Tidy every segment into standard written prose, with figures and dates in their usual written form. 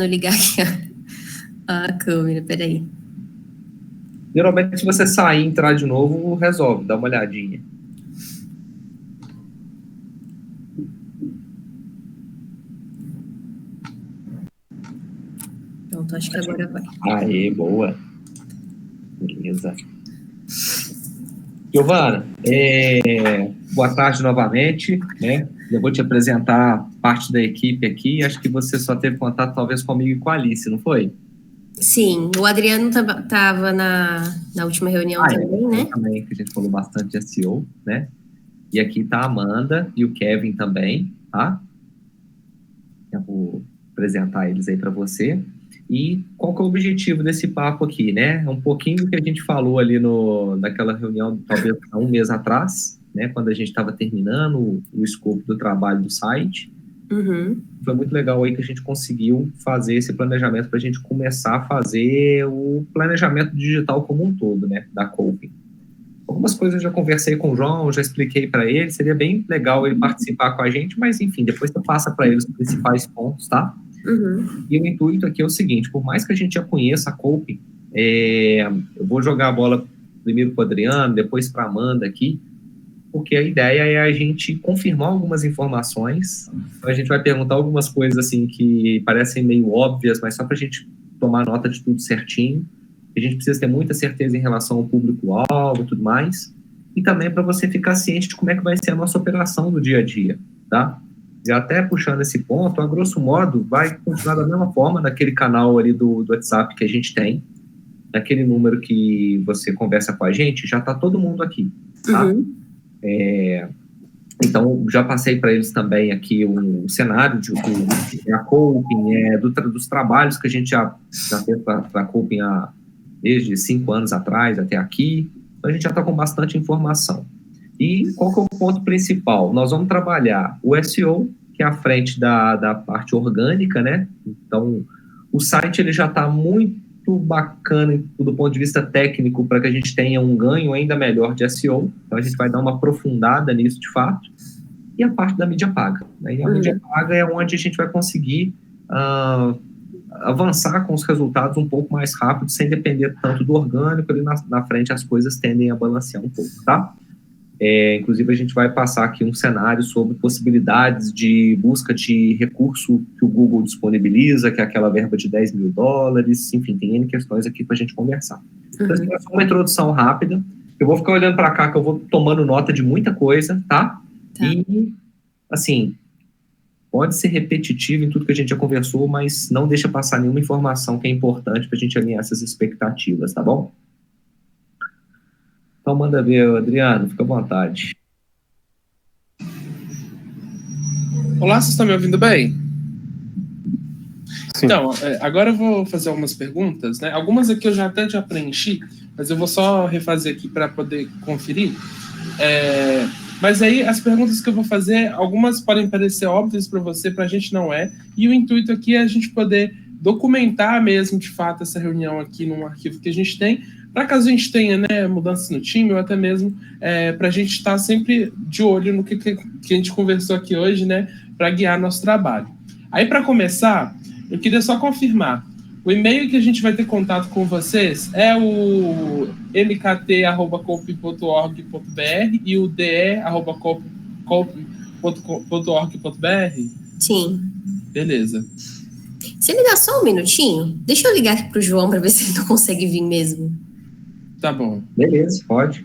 ligar aqui a câmera, peraí. Geralmente, se você sair e entrar de novo, resolve, dá uma olhadinha. Pronto, acho que agora vai. Aê, boa. Beleza. Giovana, boa tarde novamente, né? Eu vou te apresentar parte da equipe aqui. Acho que você só teve contato talvez comigo e com a Alice, não foi? Sim, o Adriano estava na última reunião também, né? Também, que a gente falou bastante de SEO, né? E aqui tá a Amanda e o Kevin também, tá? Eu vou apresentar eles aí para você. E qual que é o objetivo desse papo aqui, né? Um pouquinho do que a gente falou ali naquela reunião, talvez há um mês atrás, né? Quando a gente estava terminando o escopo do trabalho do site. Uhum. Foi muito legal aí que a gente conseguiu fazer esse planejamento para a gente começar a fazer o planejamento digital como um todo, né? Da Coping. Algumas coisas eu já conversei com o João, já expliquei para ele, seria bem legal ele participar com a gente, mas enfim, depois você passa para ele os principais pontos, tá? Uhum. E o intuito aqui é o seguinte, por mais que a gente já conheça a Coping, eu vou jogar a bola primeiro para o Adriano, depois para a Amanda aqui, porque a ideia é a gente confirmar algumas informações, então a gente vai perguntar algumas coisas assim que parecem meio óbvias, mas só para a gente tomar nota de tudo certinho. A gente precisa ter muita certeza em relação ao público-alvo e tudo mais, e também para você ficar ciente de como é que vai ser a nossa operação no dia a dia, tá? E até puxando esse ponto, a grosso modo, vai continuar da mesma forma naquele canal ali do WhatsApp que a gente tem, naquele número que você conversa com a gente, já está todo mundo aqui, tá? Uhum. Então, já passei para eles também aqui um cenário de a Coping, dos trabalhos que a gente já fez para a Coping desde 5 anos atrás até aqui. Então, a gente já está com bastante informação. E qual que é o ponto principal? Nós vamos trabalhar o SEO, que é a frente da parte orgânica, né? Então, o site ele já está muito bacana do ponto de vista técnico para que a gente tenha um ganho ainda melhor de SEO. Então, a gente vai dar uma aprofundada nisso de fato. E a parte da mídia paga. Né? E a mídia paga é onde a gente vai conseguir avançar com os resultados um pouco mais rápido, sem depender tanto do orgânico. Ali na frente as coisas tendem a balancear um pouco, tá? Inclusive, a gente vai passar aqui um cenário sobre possibilidades de busca de recurso que o Google disponibiliza, que é aquela verba de $10 mil. Enfim, tem N questões aqui para a gente conversar. Então, essa é só uma introdução rápida. Eu vou ficar olhando para cá, que eu vou tomando nota de muita coisa, tá? E, assim, pode ser repetitivo em tudo que a gente já conversou, mas não deixa passar nenhuma informação que é importante para a gente alinhar essas expectativas, tá bom? Então, manda ver, Adriano, fica à vontade. Olá, vocês estão me ouvindo bem? Sim. Então, agora eu vou fazer algumas perguntas, né? Algumas aqui eu já até já preenchi, mas eu vou só refazer aqui para poder conferir. Mas aí as perguntas que eu vou fazer, algumas podem parecer óbvias para você, para a gente não é. E o intuito aqui é a gente poder documentar mesmo, de fato, essa reunião aqui num arquivo que a gente tem, para caso a gente tenha, né, mudanças no time, ou até mesmo para a gente estar sempre de olho no que a gente conversou aqui hoje, né, para guiar nosso trabalho. Aí, para começar, eu queria só confirmar. O e-mail que a gente vai ter contato com vocês é o mkt@cop.org.br e o de@cop.org.br? Sim. Beleza. Você me dá só um minutinho? Deixa eu ligar aqui pro João para ver se ele não consegue vir mesmo. Tá bom. Beleza, pode.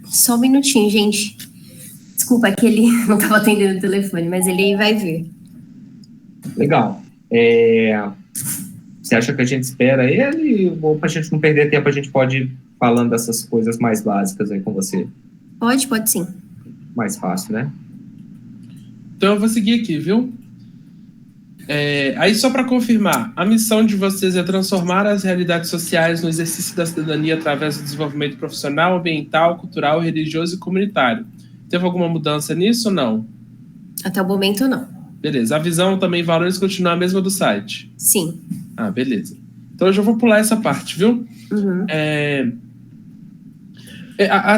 Só um minutinho, gente. Desculpa, é que ele não estava atendendo o telefone, mas ele vai vir. Legal. Você acha que a gente espera ele? Ou para a gente não perder tempo, a gente pode ir falando dessas coisas mais básicas aí com você? Pode sim. Mais fácil, né? Então eu vou seguir aqui, viu? Aí só para confirmar, a missão de vocês é transformar as realidades sociais no exercício da cidadania através do desenvolvimento profissional, ambiental, cultural, religioso e comunitário. Teve alguma mudança nisso ou não? Até o momento, não. Beleza. A visão também, valores, continua a mesma do site? Sim. Ah, beleza. Então eu já vou pular essa parte, viu? Uhum.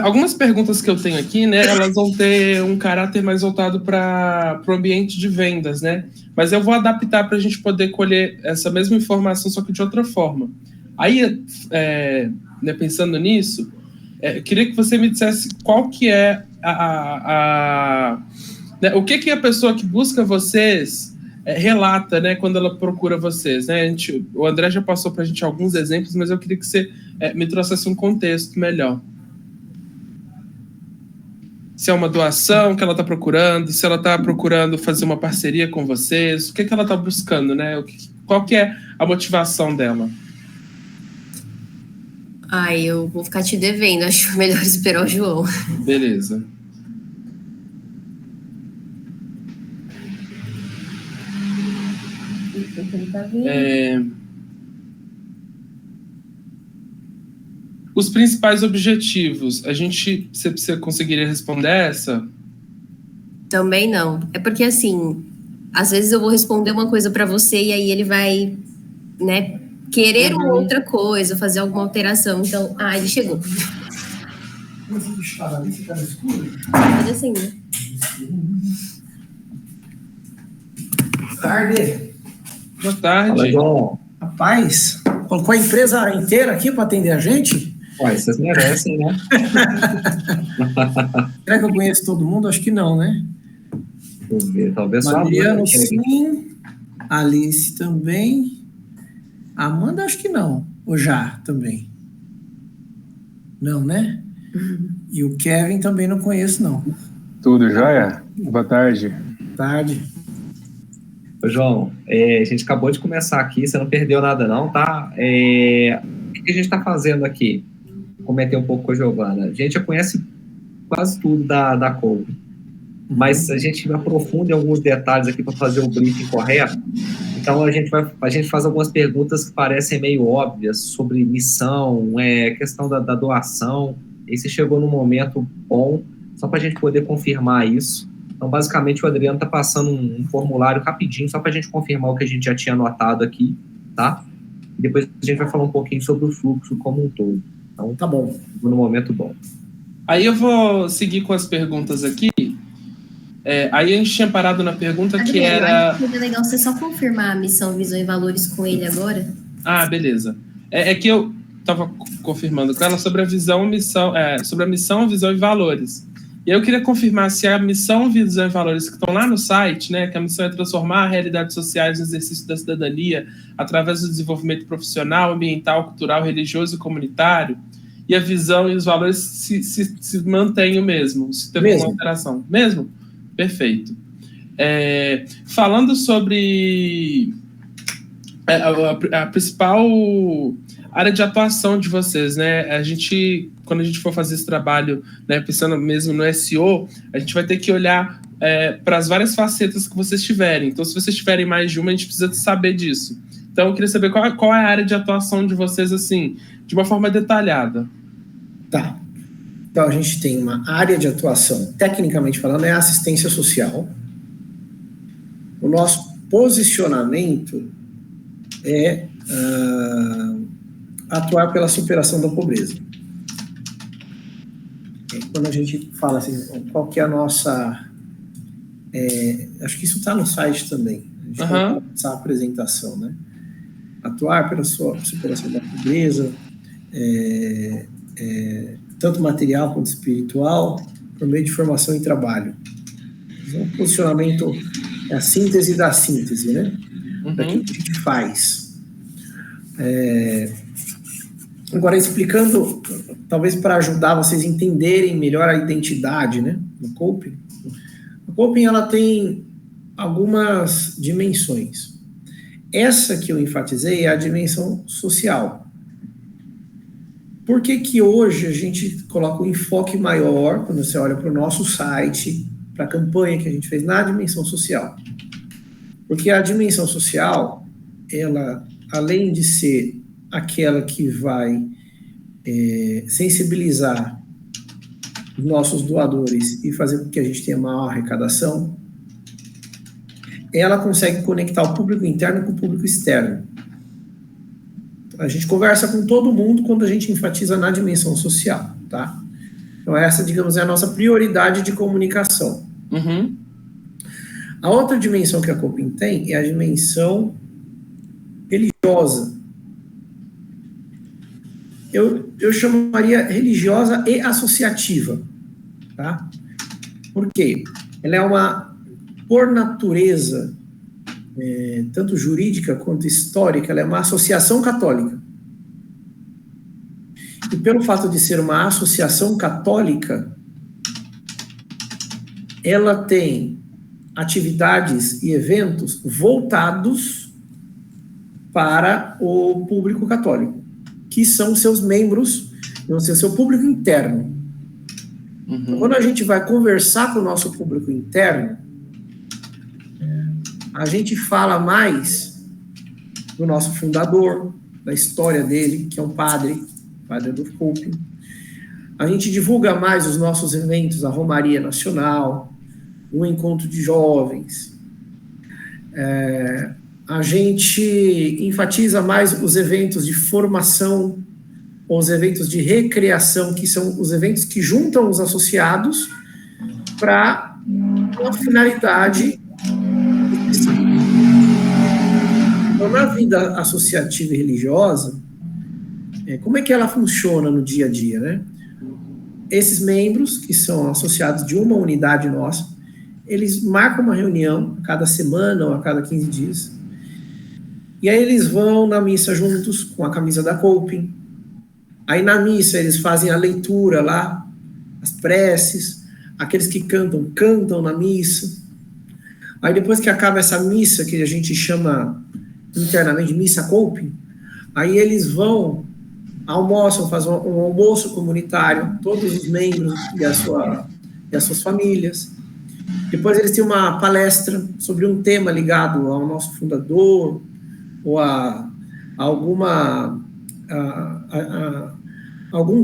Algumas perguntas que eu tenho aqui, né, elas vão ter um caráter mais voltado para o ambiente de vendas, né? Mas eu vou adaptar para a gente poder colher essa mesma informação, só que de outra forma. Aí, né, pensando nisso, eu queria que você me dissesse qual que é né, o que a pessoa que busca vocês relata, né, quando ela procura vocês, né? O André já passou para a gente alguns exemplos, mas eu queria que você me trouxesse um contexto melhor. Se é uma doação que ela está procurando, se ela está procurando fazer uma parceria com vocês, o que ela está buscando, né? Qual que é a motivação dela? Eu vou ficar te devendo, acho melhor esperar o João. Beleza. Os principais objetivos, você conseguiria responder essa? Também não. É porque, assim, às vezes eu vou responder uma coisa para você e aí ele vai, né, querer uma outra coisa, fazer alguma alteração. Então, ele chegou. Tá descendo. Boa tarde. Boa tarde. Fala, João. Rapaz, colocou a empresa inteira aqui para atender a gente? Ué, vocês merecem, né? Será que eu conheço todo mundo? Acho que não, né? Deixa eu ver, talvez só a Mariano, Amanda. sim. Alice também. Amanda, acho que não. Ou já, também. Não, né? E o Kevin também não conheço, não. Tudo jóia? Boa tarde. Tarde. Ô, João, a gente acabou de começar aqui, você não perdeu nada não, tá? O que a gente está fazendo aqui? Vou comentar um pouco com a Giovana. A gente já conhece quase tudo da Coupe, mas a gente aprofunda em alguns detalhes aqui para fazer o briefing correto. Então a gente faz algumas perguntas que parecem meio óbvias sobre missão, questão da doação. E você chegou num momento bom, só para a gente poder confirmar isso. Então, basicamente, o Adriano está passando um formulário rapidinho, só para a gente confirmar o que a gente já tinha anotado aqui, tá? E depois a gente vai falar um pouquinho sobre o fluxo como um todo. Então, tá bom. No momento bom. Aí eu vou seguir com as perguntas aqui. Aí a gente tinha parado na pergunta Adriano, que era... Seria legal você só confirmar a missão, visão e valores com ele agora? Beleza. É que eu estava confirmando com ela sobre a visão, missão, sobre a missão, visão e valores. E aí eu queria confirmar se a missão, visão e valores que estão lá no site, né, que a missão é transformar realidades sociais no exercício da cidadania através do desenvolvimento profissional, ambiental, cultural, religioso e comunitário, e a visão e os valores se mantêm o mesmo, se teve uma alteração. Mesmo? Perfeito. Falando sobre a principal área de atuação de vocês, né? Quando a gente for fazer esse trabalho, né, pensando mesmo no SEO, a gente vai ter que olhar para as várias facetas que vocês tiverem. Então, se vocês tiverem mais de uma, a gente precisa saber disso. Então, eu queria saber qual é a área de atuação de vocês, assim, de uma forma detalhada. Tá. Então, a gente tem uma área de atuação, tecnicamente falando, é a assistência social. O nosso posicionamento é atuar pela superação da pobreza. Quando a gente fala assim, qual que é a nossa... acho que isso está no site também. A gente vai passar a apresentação, né? Atuar pela superação da pobreza, tanto material quanto espiritual, por meio de formação e trabalho. Então, o posicionamento é a síntese da síntese, né? Daquilo que a gente faz. Agora, explicando, talvez para ajudar vocês a entenderem melhor a identidade, né, do coping. O coping, ela tem algumas dimensões. Essa que eu enfatizei é a dimensão social. Por que que hoje a gente coloca um enfoque maior, quando você olha para o nosso site, para a campanha que a gente fez na dimensão social? Porque a dimensão social, ela, além de ser aquela que vai sensibilizar os nossos doadores e fazer com que a gente tenha maior arrecadação, ela consegue conectar o público interno com o público externo. A gente conversa com todo mundo quando a gente enfatiza na dimensão social, tá? Então essa, digamos, é a nossa prioridade de comunicação. Uhum. A outra dimensão que a Coping tem é a dimensão religiosa. Eu chamaria religiosa e associativa, tá? Por quê? Ela é uma, por natureza, tanto jurídica quanto histórica, ela é uma associação católica. E pelo fato de ser uma associação católica, ela tem atividades e eventos voltados para o público católico, que são seus membros, vão ser seu público interno. Uhum. Então, quando a gente vai conversar com o nosso público interno, a gente fala mais do nosso fundador, da história dele, que é um padre do Coping. A gente divulga mais os nossos eventos, a Romaria Nacional, o Encontro de Jovens. A gente enfatiza mais os eventos de formação, os eventos de recreação, que são os eventos que juntam os associados para uma finalidade. Então, na vida associativa e religiosa, como é que ela funciona no dia a dia, né? Esses membros, que são associados de uma unidade nossa, eles marcam uma reunião a cada semana ou a cada 15 dias, e aí eles vão na missa juntos com a camisa da Coping. Aí na missa eles fazem a leitura lá, as preces, aqueles que cantam na missa. Aí depois que acaba essa missa, que a gente chama internamente de missa Coping, aí eles vão, almoçam, fazem um almoço comunitário, todos os membros e as suas famílias. Depois eles têm uma palestra sobre um tema ligado ao nosso fundador, ou a algum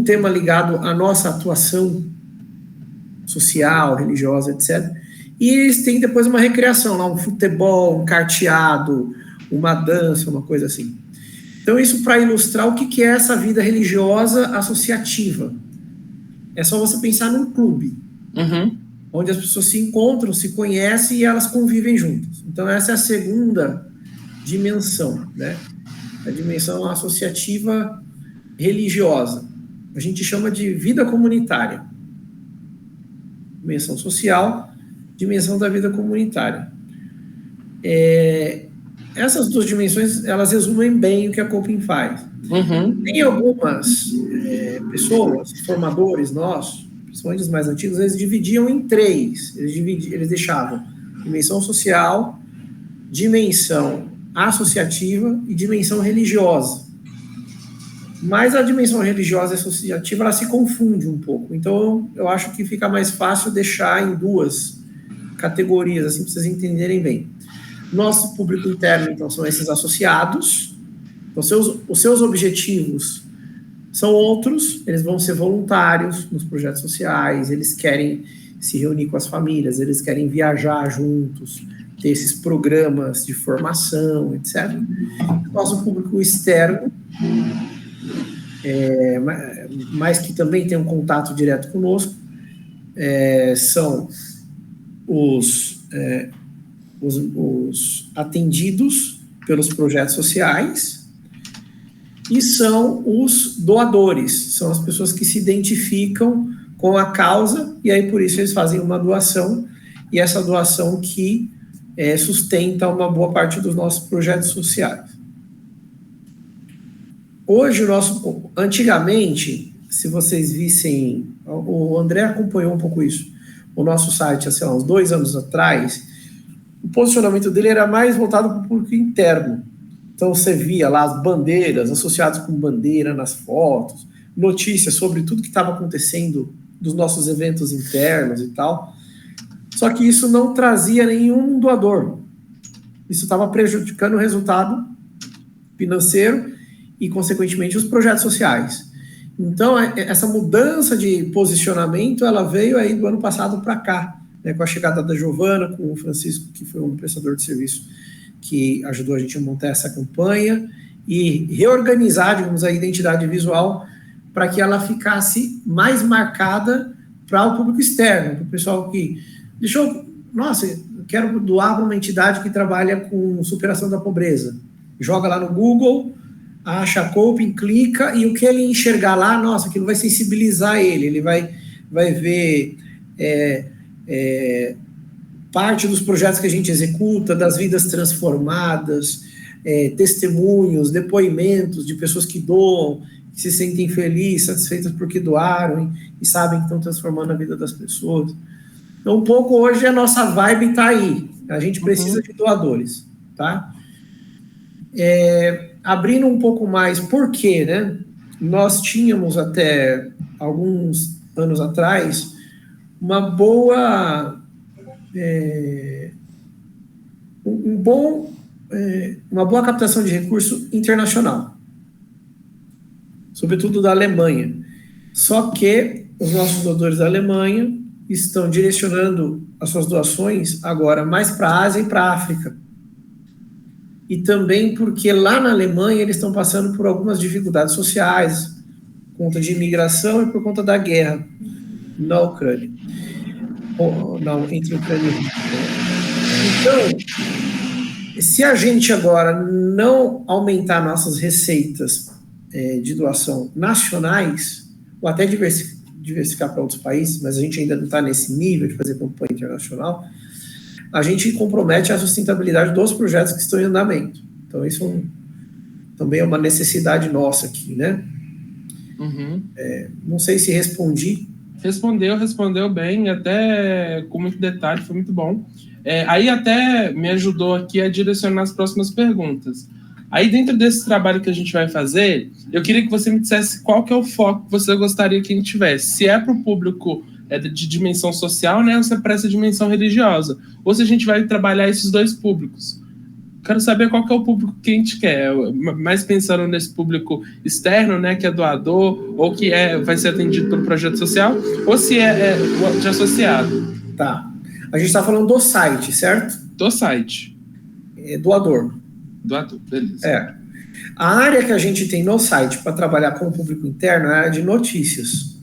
tema ligado à nossa atuação social, religiosa, etc. E eles têm depois uma recreação, lá um futebol, um carteado, uma dança, uma coisa assim. Então isso para ilustrar o que é essa vida religiosa associativa. É só você pensar num clube, onde as pessoas se encontram, se conhecem e elas convivem juntas. Então essa é a segunda dimensão, né? A dimensão associativa religiosa. A gente chama de vida comunitária. Dimensão social, dimensão da vida comunitária. Essas duas dimensões, elas resumem bem o que a Coping faz. Tem algumas pessoas, formadores nossos, principalmente os mais antigos, eles dividiam em três. Eles deixavam dimensão social, dimensão associativa e dimensão religiosa. Mas a dimensão religiosa e associativa, ela se confunde um pouco. Então, eu acho que fica mais fácil deixar em duas categorias, assim, para vocês entenderem bem. Nosso público interno, então, são esses associados. Então, os seus objetivos são outros, eles vão ser voluntários nos projetos sociais, eles querem se reunir com as famílias, eles querem viajar juntos, ter esses programas de formação, etc. Nosso público externo, mas que também tem um contato direto conosco, são os atendidos pelos projetos sociais e são os doadores, são as pessoas que se identificam com a causa e aí por isso eles fazem uma doação e essa doação que sustenta uma boa parte dos nossos projetos sociais. hoje antigamente, se vocês vissem, o André acompanhou um pouco isso, o nosso site, sei lá, uns 2 anos atrás, o posicionamento dele era mais voltado para o público interno. Então você via lá as bandeiras, associadas com bandeira nas fotos, notícias sobre tudo que estava acontecendo dos nossos eventos internos e tal. Só que isso não trazia nenhum doador. Isso estava prejudicando o resultado financeiro e, consequentemente, os projetos sociais. Então, essa mudança de posicionamento, ela veio aí do ano passado para cá, né, com a chegada da Giovana, com o Francisco, que foi um prestador de serviço que ajudou a gente a montar essa campanha e reorganizar, digamos, a identidade visual para que ela ficasse mais marcada para o público externo, para o pessoal que... Nossa, eu quero doar para uma entidade que trabalha com superação da pobreza. Joga lá no Google, acha a Coping, clica, e o que ele enxergar lá, nossa, aquilo vai sensibilizar ele vai ver parte dos projetos que a gente executa, das vidas transformadas, testemunhos, depoimentos de pessoas que doam, que se sentem felizes, satisfeitas porque doaram e sabem que estão transformando a vida das pessoas. Então, um pouco hoje a nossa vibe está aí. A gente precisa de doadores, tá? Abrindo um pouco mais, por quê, né? Nós tínhamos até alguns anos atrás uma boa captação de recurso internacional, sobretudo da Alemanha. Só que os nossos doadores da Alemanha estão direcionando as suas doações agora mais para a Ásia e para a África. E também porque lá na Alemanha eles estão passando por algumas dificuldades sociais, por conta de imigração e por conta da guerra na Ucrânia. Entre Ucrânia e Rússia. Então, se a gente agora não aumentar nossas receitas de doação nacionais, ou até diversificar para outros países, mas a gente ainda não está nesse nível de fazer campanha internacional, a gente compromete a sustentabilidade dos projetos que estão em andamento. Então, isso também é uma necessidade nossa aqui, né? Não sei se respondi. Respondeu bem, até com muito detalhe, foi muito bom. Aí até me ajudou aqui a direcionar as próximas perguntas. Aí dentro desse trabalho que a gente vai fazer, eu queria que você me dissesse qual que é o foco que você gostaria que a gente tivesse. Se é para o público de dimensão social, né, ou se é para essa dimensão religiosa. Ou se a gente vai trabalhar esses dois públicos. Quero saber qual que é o público que a gente quer, mais pensando nesse público externo, né, que é doador, ou que vai ser atendido pelo projeto social, ou se é de associado. Tá. A gente está falando do site, certo? Do site. Doador. Doador, beleza. A área que a gente tem no site para trabalhar com o público interno é a área de notícias.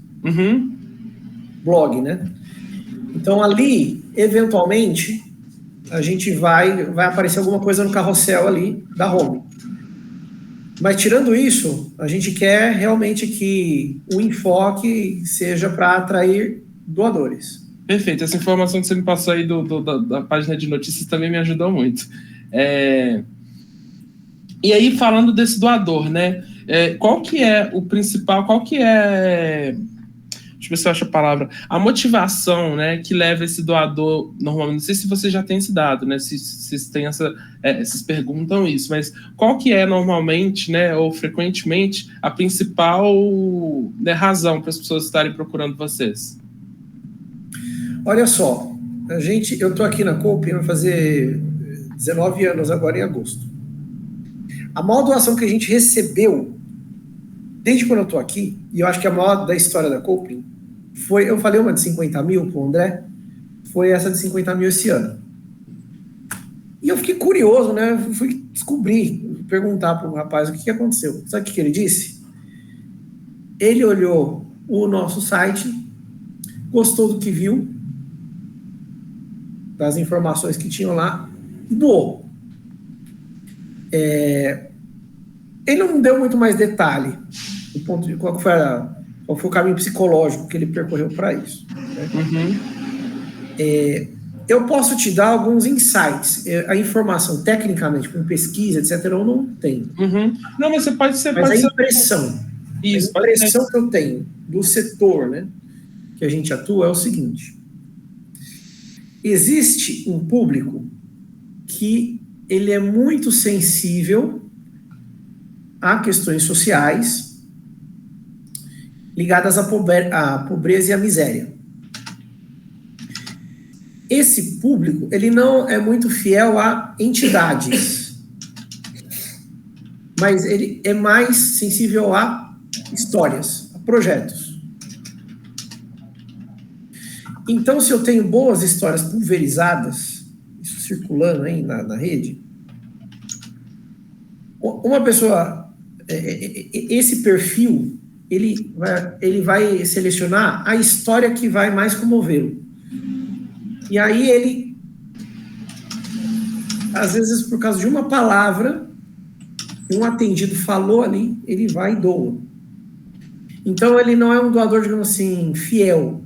Blog, né? Então, ali, eventualmente, a gente vai aparecer alguma coisa no carrossel ali da home. Mas, tirando isso, a gente quer realmente que o enfoque seja para atrair doadores. Perfeito. Essa informação que você me passou aí da página de notícias também me ajudou muito. E aí, falando desse doador, né? Qual que é o principal, deixa eu ver se eu acho a palavra, a motivação, né, que leva esse doador, normalmente, não sei se você já tem esse dado, né, se tem vocês perguntam isso, mas qual que é normalmente, né, ou frequentemente, a principal, né, razão para as pessoas estarem procurando vocês? Olha só, eu estou aqui na Coping, vai fazer 19 anos agora em agosto. A maior doação que a gente recebeu, desde quando eu estou aqui, e eu acho que a maior da história da Coping, eu falei uma de 50 mil para o André, foi essa de 50 mil esse ano. E eu fiquei curioso, né? Fui descobrir, perguntar para o rapaz o que aconteceu. Sabe o que ele disse? Ele olhou o nosso site, gostou do que viu, das informações que tinham lá, e doou. Ele não deu muito mais detalhe do ponto de qual foi o caminho psicológico que ele percorreu para isso. Né? eu posso te dar alguns insights. A informação, tecnicamente, com pesquisa, etc., eu não tenho. Uhum. Não, mas você pode ser... Mas pode a ser... impressão, Isso, a impressão que eu tenho do setor, né, que a gente atua é o seguinte. Existe um público que ele é muito sensível a questões sociais ligadas à pobreza e à miséria. Esse público, ele não é muito fiel a entidades, mas ele é mais sensível a histórias, a projetos. Então, se eu tenho boas histórias pulverizadas, isso circulando aí na rede, uma pessoa, esse perfil, ele vai selecionar a história que vai mais comovê-lo. E aí ele, às vezes, por causa de uma palavra, que um atendido falou ali, ele vai e doa. Então, ele não é um doador, digamos assim, fiel,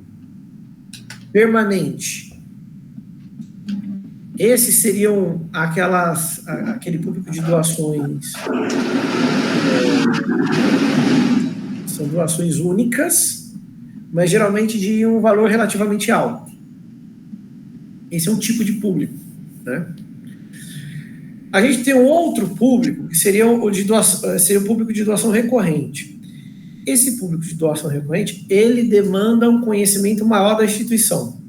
permanente. Esses seriam aquele público de doações. São doações únicas, mas geralmente de um valor relativamente alto. Esse é um tipo de público, né? A gente tem um outro público, que seria o público de doação recorrente. Esse público de doação recorrente, ele demanda um conhecimento maior da instituição.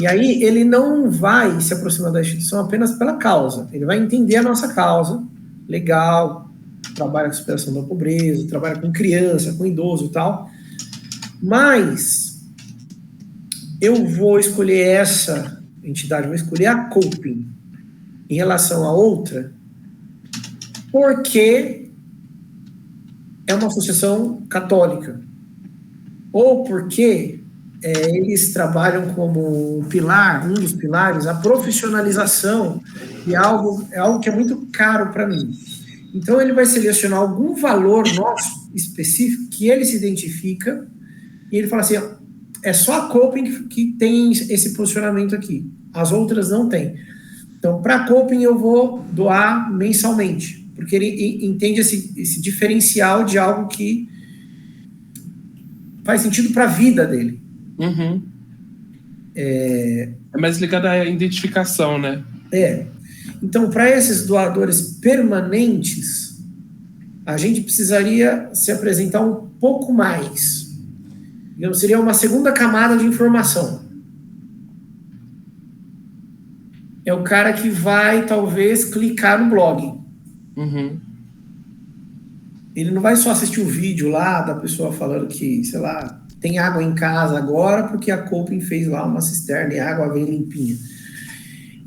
E aí, ele não vai se aproximar da instituição apenas pela causa. Ele vai entender a nossa causa, legal, trabalha com superação da pobreza, trabalha com criança, com idoso e tal. Mas eu vou escolher essa entidade, vou escolher a Coping em relação a outra, porque é uma associação católica, ou porque eles trabalham como um dos pilares, a profissionalização, e é algo que é muito caro para mim. Então, ele vai selecionar algum valor nosso específico que ele se identifica, e ele fala assim, é só a Coping que tem esse posicionamento aqui, as outras não tem. Então, para a Coping eu vou doar mensalmente, porque ele entende esse diferencial de algo que faz sentido para a vida dele. Uhum. É mais ligado à identificação, né? Então, para esses doadores permanentes, a gente precisaria se apresentar um pouco mais. Digamos, seria uma segunda camada de informação. É o cara que vai, talvez, clicar no blog. Uhum. Ele não vai só assistir o vídeo lá da pessoa falando que, sei lá, tem água em casa agora porque a Coping fez lá uma cisterna e a água vem limpinha.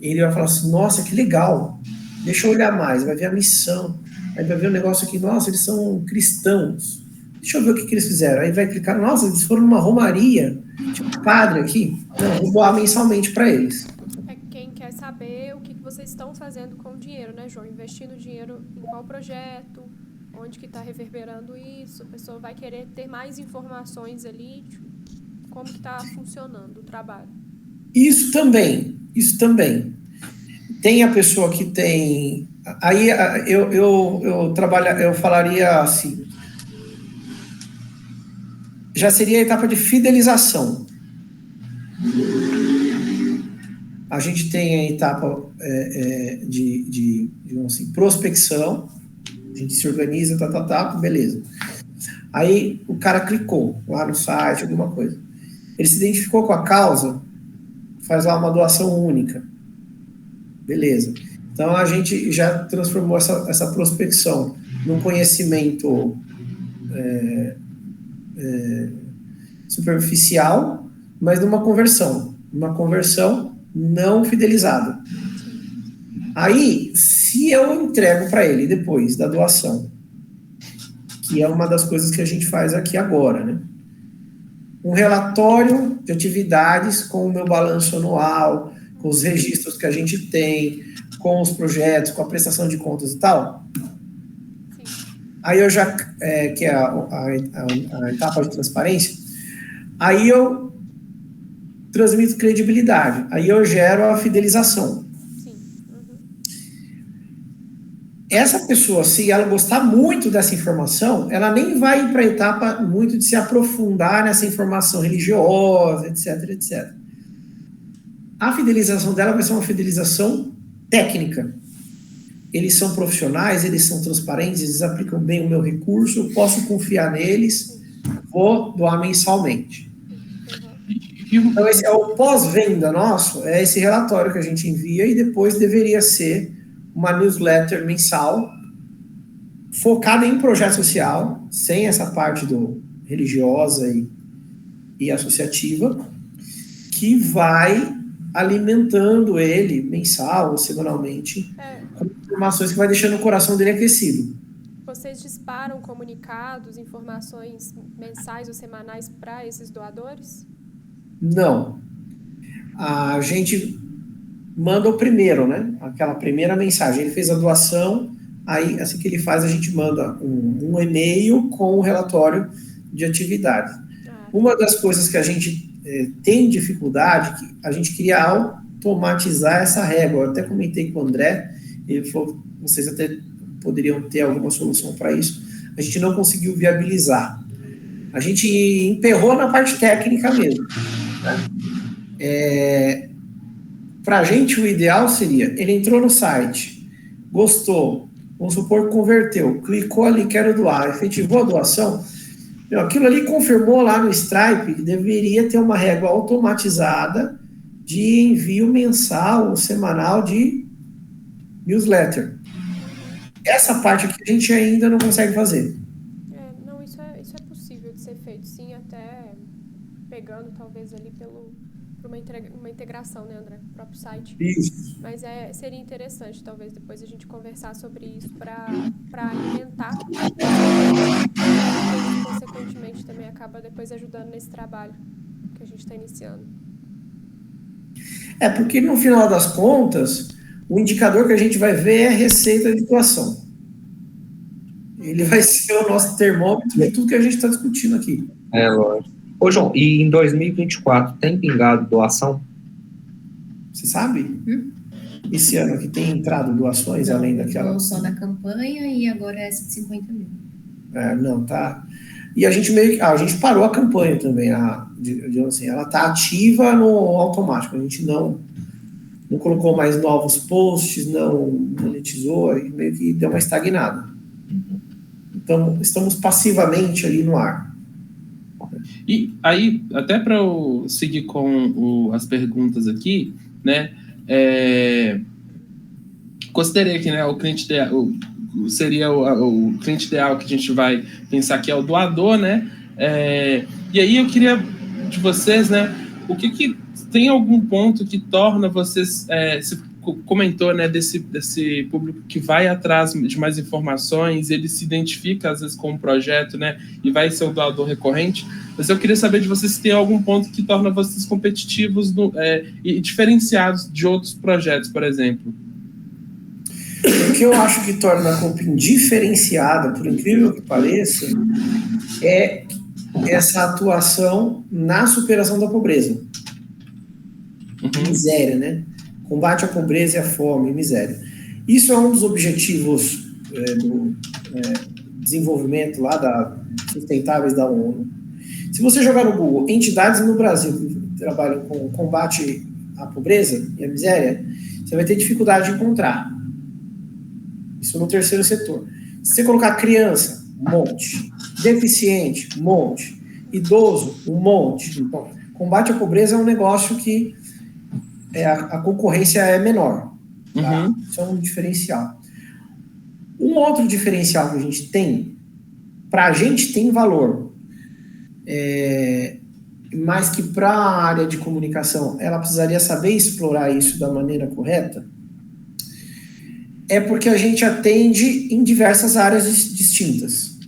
Ele vai falar assim, nossa, que legal, deixa eu olhar mais, vai ver a missão, aí vai ver o negócio aqui, nossa, eles são cristãos, deixa eu ver o que eles fizeram, aí vai clicar, nossa, eles foram numa romaria, tinha um padre aqui, não, vou doar mensalmente para eles. Quem quer saber o que vocês estão fazendo com o dinheiro, né, João? Investindo dinheiro em qual projeto, onde que está reverberando isso, a pessoa vai querer ter mais informações ali, tipo, como que está funcionando o trabalho. Isso também. Tem a pessoa que tem... Aí eu falaria assim, já seria a etapa de fidelização. A gente tem a etapa digamos assim, prospecção, a gente se organiza, beleza. Aí o cara clicou lá no site, alguma coisa. Ele se identificou com a causa, faz lá uma doação única. Beleza. Então, a gente já transformou essa prospecção num conhecimento superficial, mas numa conversão. Uma conversão não fidelizada. Aí, se eu entrego para ele depois da doação, que é uma das coisas que a gente faz aqui agora, né? Um relatório de atividades com o meu balanço anual, com os registros que a gente tem, com os projetos, com a prestação de contas e tal. Sim. Aí eu já, que é a etapa de transparência, aí eu transmito credibilidade. Aí eu gero a fidelização. Sim. Essa pessoa, se ela gostar muito dessa informação, ela nem vai para a etapa muito de se aprofundar nessa informação religiosa, etc, etc. A fidelização dela vai ser uma fidelização técnica. Eles são profissionais, eles são transparentes, eles aplicam bem o meu recurso, eu posso confiar neles, vou doar mensalmente. Então, esse é o pós-venda nosso, é esse relatório que a gente envia e depois deveria ser uma newsletter mensal focada em projeto social, sem essa parte do religiosa e associativa, que vai alimentando ele mensal ou semanalmente com informações que vai deixando o coração dele aquecido. Vocês disparam comunicados, informações mensais ou semanais para esses doadores? Não. A gente manda o primeiro, né? Aquela primeira mensagem. Ele fez a doação, aí assim que ele faz, a gente manda um e-mail com o relatório de atividade. Uma das coisas que a gente tem dificuldade, que a gente queria automatizar essa régua. Eu até comentei com o André, ele falou, vocês até poderiam ter alguma solução para isso. A gente não conseguiu viabilizar. A gente emperrou na parte técnica mesmo. Né? Para a gente, o ideal seria, ele entrou no site, gostou, vamos supor que converteu, clicou ali, quero doar, efetivou a doação, aquilo ali confirmou lá no Stripe que deveria ter uma régua automatizada de envio mensal ou semanal de newsletter. Essa parte aqui a gente ainda não consegue fazer. Não, isso é possível de ser feito, sim, até pegando talvez ali por uma integração, né, André, no próprio site. Isso. Mas seria interessante, talvez, depois a gente conversar sobre isso para alimentar e, consequentemente, também acaba depois ajudando nesse trabalho que a gente está iniciando. Porque no final das contas, o indicador que a gente vai ver é a receita de doação. Ele vai ser o nosso termômetro de tudo que a gente está discutindo aqui. Lógico. Ô, João, e em 2024 tem pingado doação? Você sabe? Esse ano aqui tem entrado doações além daquela... Não, só da campanha e agora essa de 50 mil. Não, tá... E a gente a gente parou a campanha também, digamos assim, ela está ativa no automático, a gente não colocou mais novos posts, não monetizou, e meio que deu uma estagnada. Então, estamos passivamente ali no ar. E aí, até para eu seguir com as perguntas aqui, né, considerei que, né, o cliente seria o cliente ideal que a gente vai pensar que é o doador, né, e aí eu queria de vocês, né, o que tem algum ponto que torna vocês, você comentou, né, desse público que vai atrás de mais informações, ele se identifica às vezes com um projeto, né, e vai ser o doador recorrente, mas eu queria saber de vocês se tem algum ponto que torna vocês competitivos e diferenciados de outros projetos, por exemplo. O que eu acho que torna a Copim diferenciada, por incrível que pareça, é essa atuação na superação da pobreza. Miséria, né? Combate à pobreza e à fome e miséria. Isso é um dos objetivos do desenvolvimento lá sustentáveis da ONU. Se você jogar no Google entidades no Brasil que trabalham com combate à pobreza e à miséria, você vai ter dificuldade de encontrar. Isso no terceiro setor. Se você colocar criança, um monte. Deficiente, um monte. Idoso, um monte. Então, combate à pobreza é um negócio que a concorrência é menor. Tá? Isso é um diferencial. Um outro diferencial que a gente tem, para a gente tem valor, mas que para a área de comunicação ela precisaria saber explorar isso da maneira correta, é porque a gente atende em diversas áreas distintas.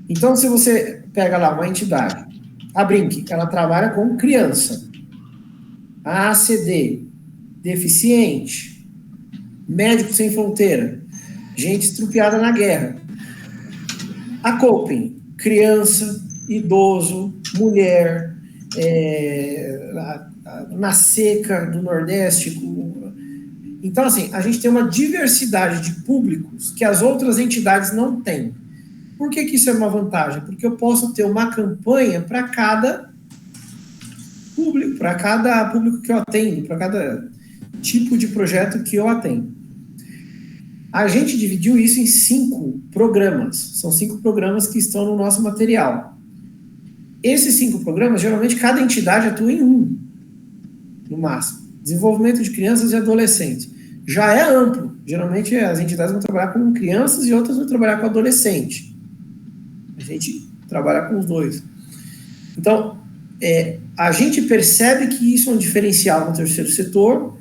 Então, se você pega lá uma entidade, a Brinc, ela trabalha com criança, a ACD, deficiente, Médicos Sem Fronteira, gente estrupiada na guerra. A Copim, criança, idoso, mulher, na seca do Nordeste. Então, assim, a gente tem uma diversidade de públicos que as outras entidades não têm. Por que isso é uma vantagem? Porque eu posso ter uma campanha para cada público que eu atendo, para cada tipo de projeto que eu atendo. A gente dividiu isso em 5 programas. São 5 programas que estão no nosso material. Esses 5 programas, geralmente, cada entidade atua em um, no máximo. Desenvolvimento de crianças e adolescentes. Já é amplo. Geralmente, as entidades vão trabalhar com crianças e outras vão trabalhar com adolescente. A gente trabalha com os dois. Então, a gente percebe que isso é um diferencial no terceiro setor,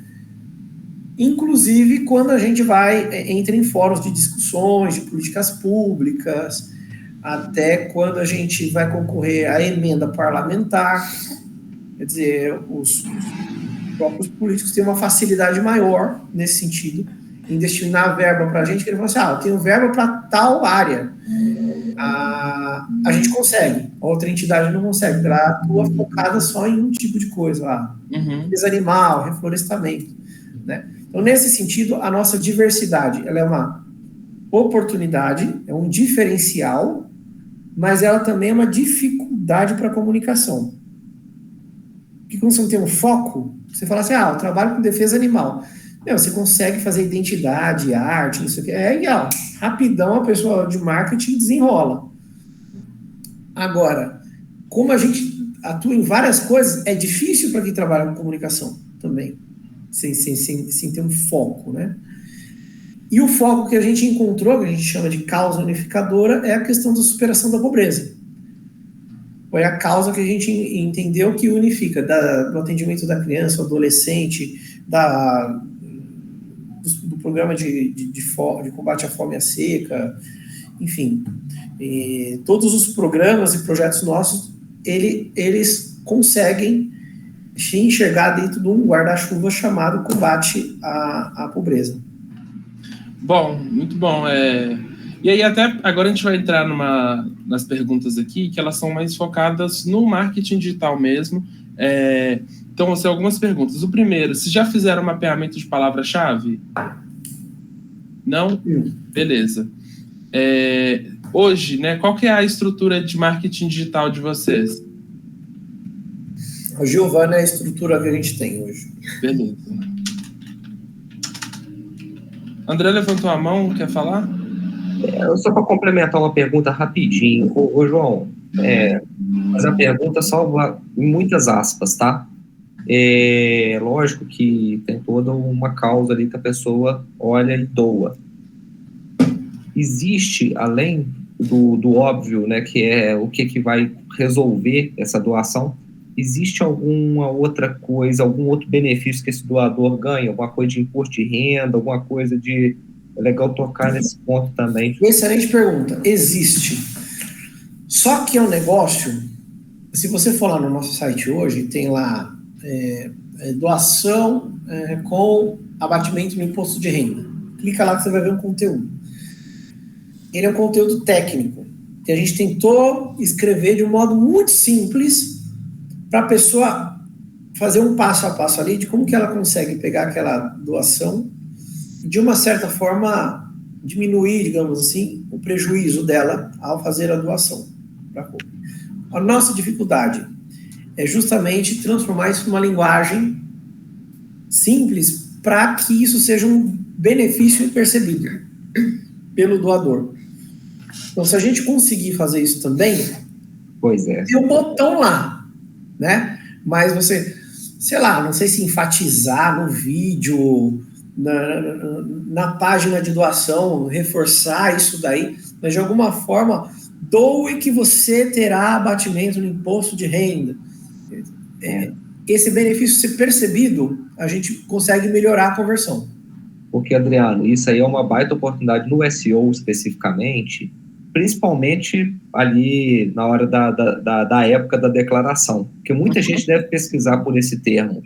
inclusive quando a gente entra em fóruns de discussões de políticas públicas, até quando a gente vai concorrer à emenda parlamentar. Quer dizer, os próprios políticos têm uma facilidade maior nesse sentido, em destinar verba para a gente, que ele fala assim, eu tenho verba para tal área. A gente consegue, a outra entidade não consegue, porque ela atua focada só em um tipo de coisa lá. Defesa animal, reflorestamento, né? Então, nesse sentido, a nossa diversidade, ela é uma oportunidade, é um diferencial, mas ela também é uma dificuldade para a comunicação. Porque quando você não tem um foco, você fala assim, eu trabalho com defesa animal. Você consegue fazer identidade, arte, não sei o que. É legal. Rapidão a pessoa de marketing desenrola. Agora, como a gente atua em várias coisas, é difícil para quem trabalha com comunicação também, sem ter um foco, né? E o foco que a gente encontrou, que a gente chama de causa unificadora, é a questão da superação da pobreza. Foi a causa que a gente entendeu que unifica, do atendimento da criança, adolescente, do programa de combate à fome e à seca, enfim. Todos os programas e projetos nossos, eles conseguem se enxergar dentro de um guarda-chuva chamado combate à pobreza. Bom, muito bom. E aí, até agora a gente vai entrar nas perguntas aqui, que elas são mais focadas no marketing digital mesmo. Então, vão ser algumas perguntas. O primeiro, vocês já fizeram mapeamento de palavra-chave? Não? Beleza. Hoje, né, qual que é a estrutura de marketing digital de vocês? A Giovana é a estrutura que a gente tem hoje. Beleza. André levantou a mão, quer falar? Só para complementar uma pergunta rapidinho. Ô João, mas a pergunta salva em muitas aspas, tá? Lógico que tem toda uma causa ali que a pessoa olha e doa. Existe, além do óbvio, né, que é o que vai resolver essa doação, existe alguma outra coisa, algum outro benefício que esse doador ganha? Alguma coisa de imposto de renda, alguma coisa de... É legal tocar nesse ponto também. Excelente pergunta. Existe. Só que é um negócio... Se você for lá no nosso site hoje, tem lá doação com abatimento no imposto de renda. Clica lá que você vai ver um conteúdo. Ele é um conteúdo técnico, que a gente tentou escrever de um modo muito simples para a pessoa fazer um passo a passo ali de como que ela consegue pegar aquela doação e, de uma certa forma, diminuir, digamos assim, o prejuízo dela ao fazer a doação. A nossa dificuldade é justamente transformar isso numa linguagem simples para que isso seja um benefício percebido pelo doador. Então, se a gente conseguir fazer isso também, tem um botão lá, né? Mas você, sei lá, não sei se enfatizar no vídeo, na página de doação, reforçar isso daí, mas de alguma forma, doe que você terá abatimento no imposto de renda. Esse benefício ser percebido, a gente consegue melhorar a conversão. Porque, Adriano, isso aí é uma baita oportunidade no SEO especificamente, principalmente ali na hora da época da declaração, porque muita gente deve pesquisar por esse termo.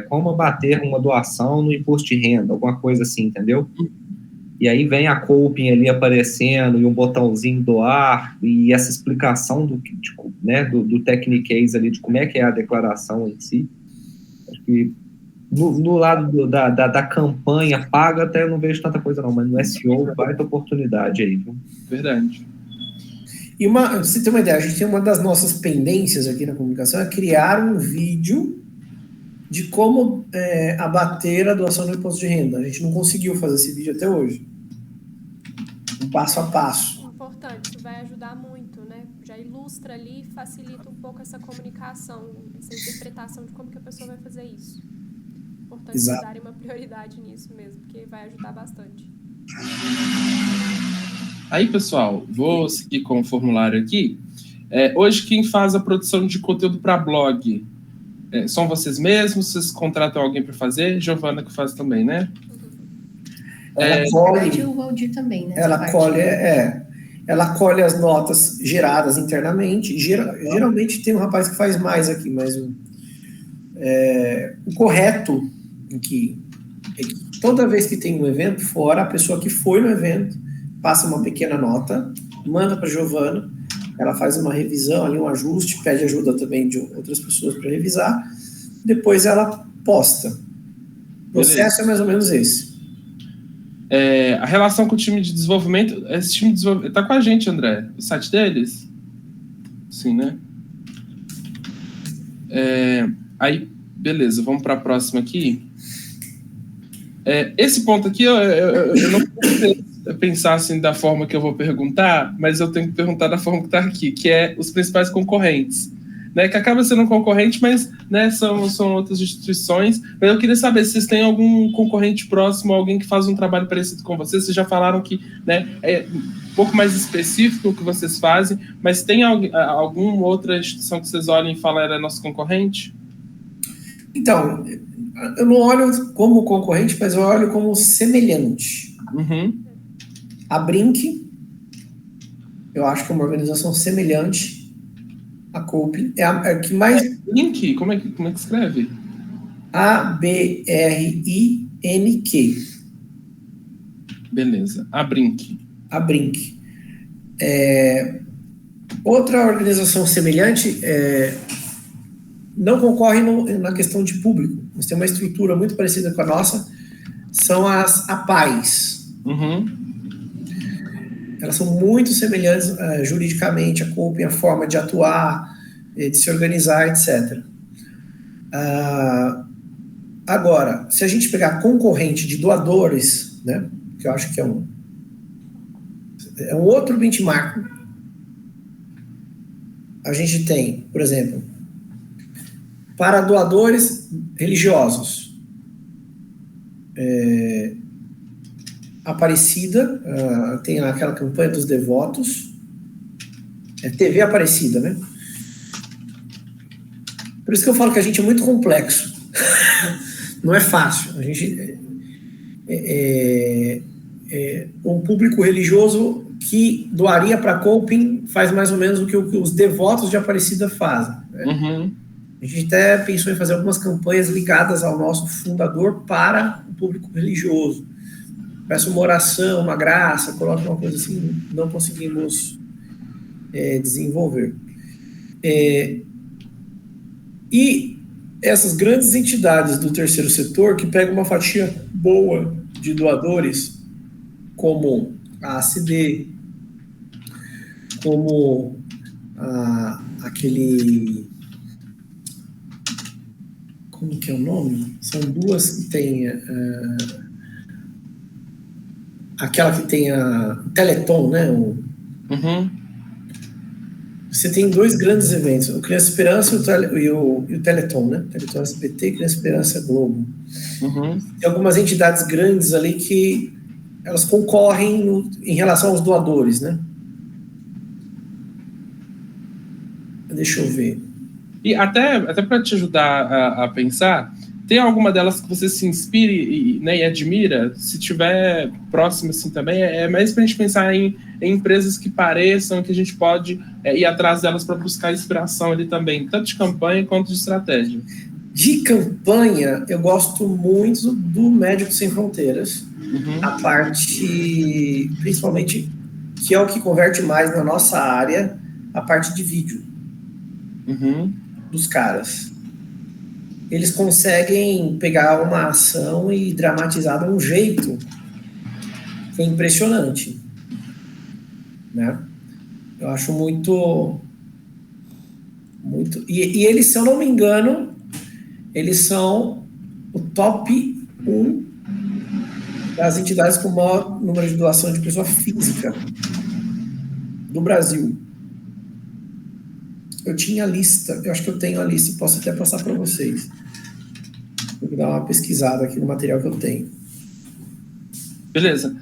Como abater uma doação no imposto de renda, alguma coisa assim, entendeu? e aí vem a coping ali aparecendo, e um botãozinho doar, e essa explicação do Technicase ali, de como é que é a declaração em si. Acho que no lado da campanha paga, até eu não vejo tanta coisa não, mas no SEO vai ter oportunidade aí, viu? Verdade. E pra você ter uma ideia, a gente tem uma das nossas pendências aqui na comunicação, é criar um vídeo de como abater a doação do imposto de renda. A gente não conseguiu fazer esse vídeo até hoje. Um passo a passo. Importante, isso vai ajudar muito, né? Já ilustra ali e facilita um pouco essa comunicação, essa interpretação de como que a pessoa vai fazer isso. Importante vocês darem uma prioridade nisso mesmo, porque vai ajudar bastante. Aí, pessoal, vou seguir com o formulário aqui. Hoje, quem faz a produção de conteúdo para blog são vocês mesmos? Vocês contratam alguém para fazer? Giovana que faz também, né? Ela colhe o Valdir também, né? Ela colhe as notas geradas internamente. Geralmente tem um rapaz que faz mais aqui, mas o correto é que toda vez que tem um evento fora, a pessoa que foi no evento passa uma pequena nota, manda para a Giovana, ela faz uma revisão ali, um ajuste, pede ajuda também de outras pessoas para revisar, depois ela posta. O processo é mais ou menos esse. A relação com o time de desenvolvimento, esse time de desenvolvimento está com a gente, André, o site deles? Sim, né? Aí, beleza, vamos para a próxima aqui. Esse ponto aqui, eu não consigo pensar assim da forma que eu vou perguntar, mas eu tenho que perguntar da forma que está aqui, que é os principais concorrentes, né, que acaba sendo um concorrente, mas, né, são outras instituições. Mas eu queria saber se vocês têm algum concorrente próximo, alguém que faz um trabalho parecido com vocês. Vocês já falaram que, né, é um pouco mais específico o que vocês fazem, mas tem alguma outra instituição que vocês olhem e falam era nosso concorrente? Então, eu não olho como concorrente, mas eu olho como semelhante. Uhum. A Brink, eu acho que é uma organização semelhante à Coping. É a que mais... Brink? Como é que escreve? A-B-R-I-N-Q. Beleza, a Brink. A Brink. Outra organização semelhante não concorre na questão de público, mas tem uma estrutura muito parecida com a nossa, são as APAES. Uhum. Elas são muito semelhantes juridicamente, a Coping, a forma de atuar, de se organizar, etc. Agora, se a gente pegar concorrente de doadores, né, que eu acho que é um outro benchmark, a gente tem, por exemplo, para doadores religiosos, Aparecida, tem aquela campanha dos devotos, TV Aparecida, né? Por isso que eu falo que a gente é muito complexo. Não é fácil. A gente um público religioso que doaria para Coping faz mais ou menos o que os devotos de Aparecida fazem, né? Uhum. A gente até pensou em fazer algumas campanhas ligadas ao nosso fundador para o público religioso. Peça uma oração, uma graça, coloca uma coisa assim, não conseguimos desenvolver. E essas grandes entidades do terceiro setor que pegam uma fatia boa de doadores, como a ACD, como aquele... Como que é o nome? São duas que tem... aquela que tem a Teleton, né? Uhum. Você tem dois grandes eventos, o Criança Esperança e o Teleton, né? Teleton SBT e Criança Esperança Globo. Uhum. Tem algumas entidades grandes ali que elas concorrem em relação aos doadores, né? Deixa eu ver. E até para te ajudar a pensar, tem alguma delas que você se inspire e admira? Se tiver próximo assim também, é mais para a gente pensar em empresas que pareçam, que a gente pode ir atrás delas para buscar inspiração ali também, tanto de campanha quanto de estratégia. De campanha, eu gosto muito do Médicos Sem Fronteiras. a parte, principalmente, que é o que converte mais na nossa área, a parte de vídeo dos caras. Eles conseguem pegar uma ação e dramatizar de um jeito que é impressionante, né? Eu acho muito... E eles, se eu não me engano, eles são o top 1 das entidades com o maior número de doação de pessoa física do Brasil. Eu tinha a lista, eu acho que eu tenho a lista, posso até passar para vocês. Vou dar uma pesquisada aqui no material que eu tenho. Beleza.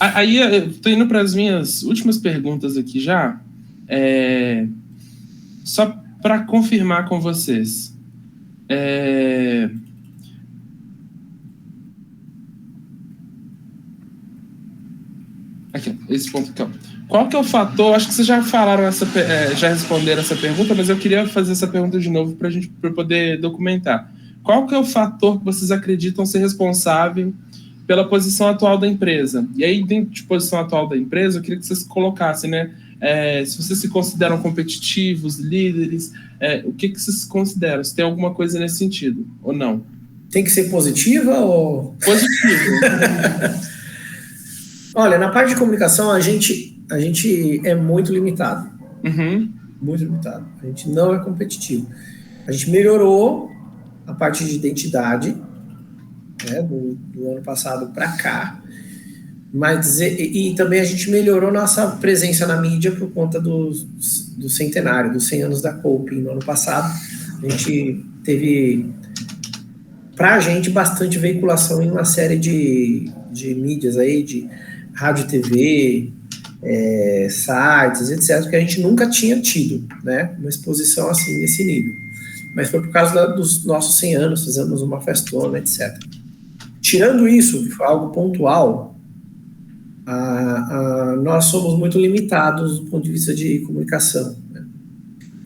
Aí eu estou indo para as minhas últimas perguntas aqui já. Só para confirmar com vocês. Aqui, esse ponto aqui, ó. Qual que é o fator? Acho que vocês já falaram já responderam essa pergunta, mas eu queria fazer essa pergunta de novo para a gente poder documentar. Qual que é o fator que vocês acreditam ser responsável pela posição atual da empresa? E aí, dentro de posição atual da empresa, eu queria que vocês colocassem, né? Se vocês se consideram competitivos, líderes, o que vocês consideram? Se tem alguma coisa nesse sentido, ou não? Tem que ser positiva ou... Positivo. Olha, na parte de comunicação, a gente é muito limitado. Muito limitado. A gente não é competitivo. A gente melhorou a parte de identidade, né, do ano passado para cá, mas e também a gente melhorou nossa presença na mídia por conta do centenário, dos 100 anos da Couping. No ano passado, a gente teve, pra gente, bastante veiculação em uma série de mídias aí, de rádio, TV, sites, etc., que a gente nunca tinha tido, né, uma exposição assim, nesse nível. Mas foi por causa dos nossos 100 anos, fizemos uma festona, etc. Tirando isso, que foi algo pontual, nós somos muito limitados do ponto de vista de comunicação, né?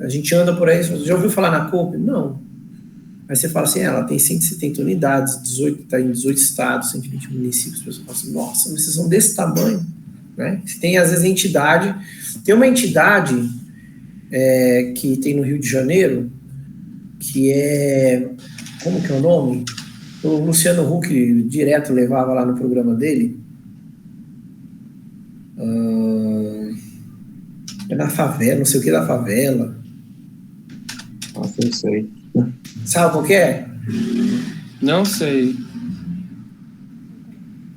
A gente anda por aí, já ouviu falar na Couping? Não. Aí você fala assim, ela tem 170 unidades, está em 18 estados, 120 municípios, as pessoas falam assim, nossa, mas vocês são desse tamanho, né? Você tem, às vezes, entidade, tem uma entidade que tem no Rio de Janeiro, que como que é o nome? O Luciano Huck direto levava lá no programa dele. Na favela, não sei o que da favela. Nossa, eu sei. Sabe qual que é? Não sei.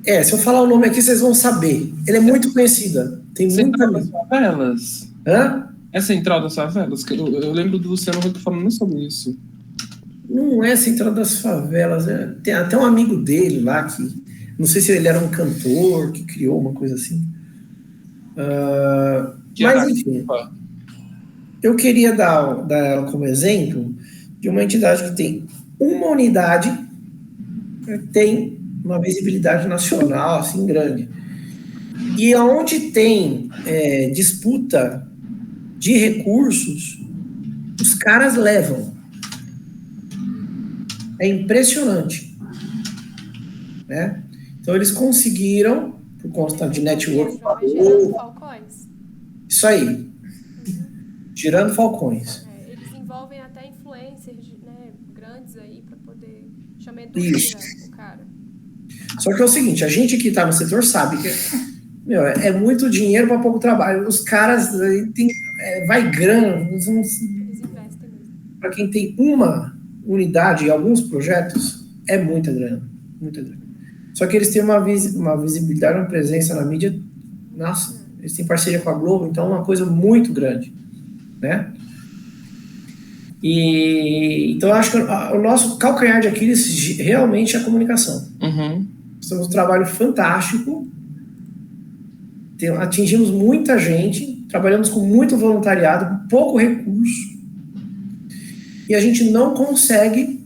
Se eu falar o nome aqui, vocês vão saber. Ele é muito conhecida. Tem Central muita... das Favelas? Hã? É Central das Favelas? Eu lembro do Luciano Huck falando sobre isso. Não é Central das Favelas. Tem até um amigo dele lá que... Não sei se ele era um cantor que criou uma coisa assim. Mas, enfim. Eu queria dar ela como exemplo de uma entidade que tem uma unidade, tem uma visibilidade nacional, assim, grande. E onde tem disputa de recursos, os caras levam. É impressionante, né? Então, eles conseguiram, por conta de network... Girando falcões? Isso aí. Girando falcões. Eles envolvem até influencers, né, grandes aí, para poder chamar Isso. o cara. Só que é o seguinte, a gente que está no setor sabe que é muito dinheiro para pouco trabalho. Os caras vai grana. Eles investem mesmo. Para quem tem uma unidade e alguns projetos, é muita grana. Muita grana. Só que eles têm uma visibilidade, uma presença na mídia. Nossa, eles têm parceria com a Globo, então é uma coisa muito grande, né? Então eu acho que o nosso calcanhar de Aquiles realmente é a comunicação. Temos um trabalho fantástico, atingimos muita gente, trabalhamos com muito voluntariado, com pouco recurso, e a gente não consegue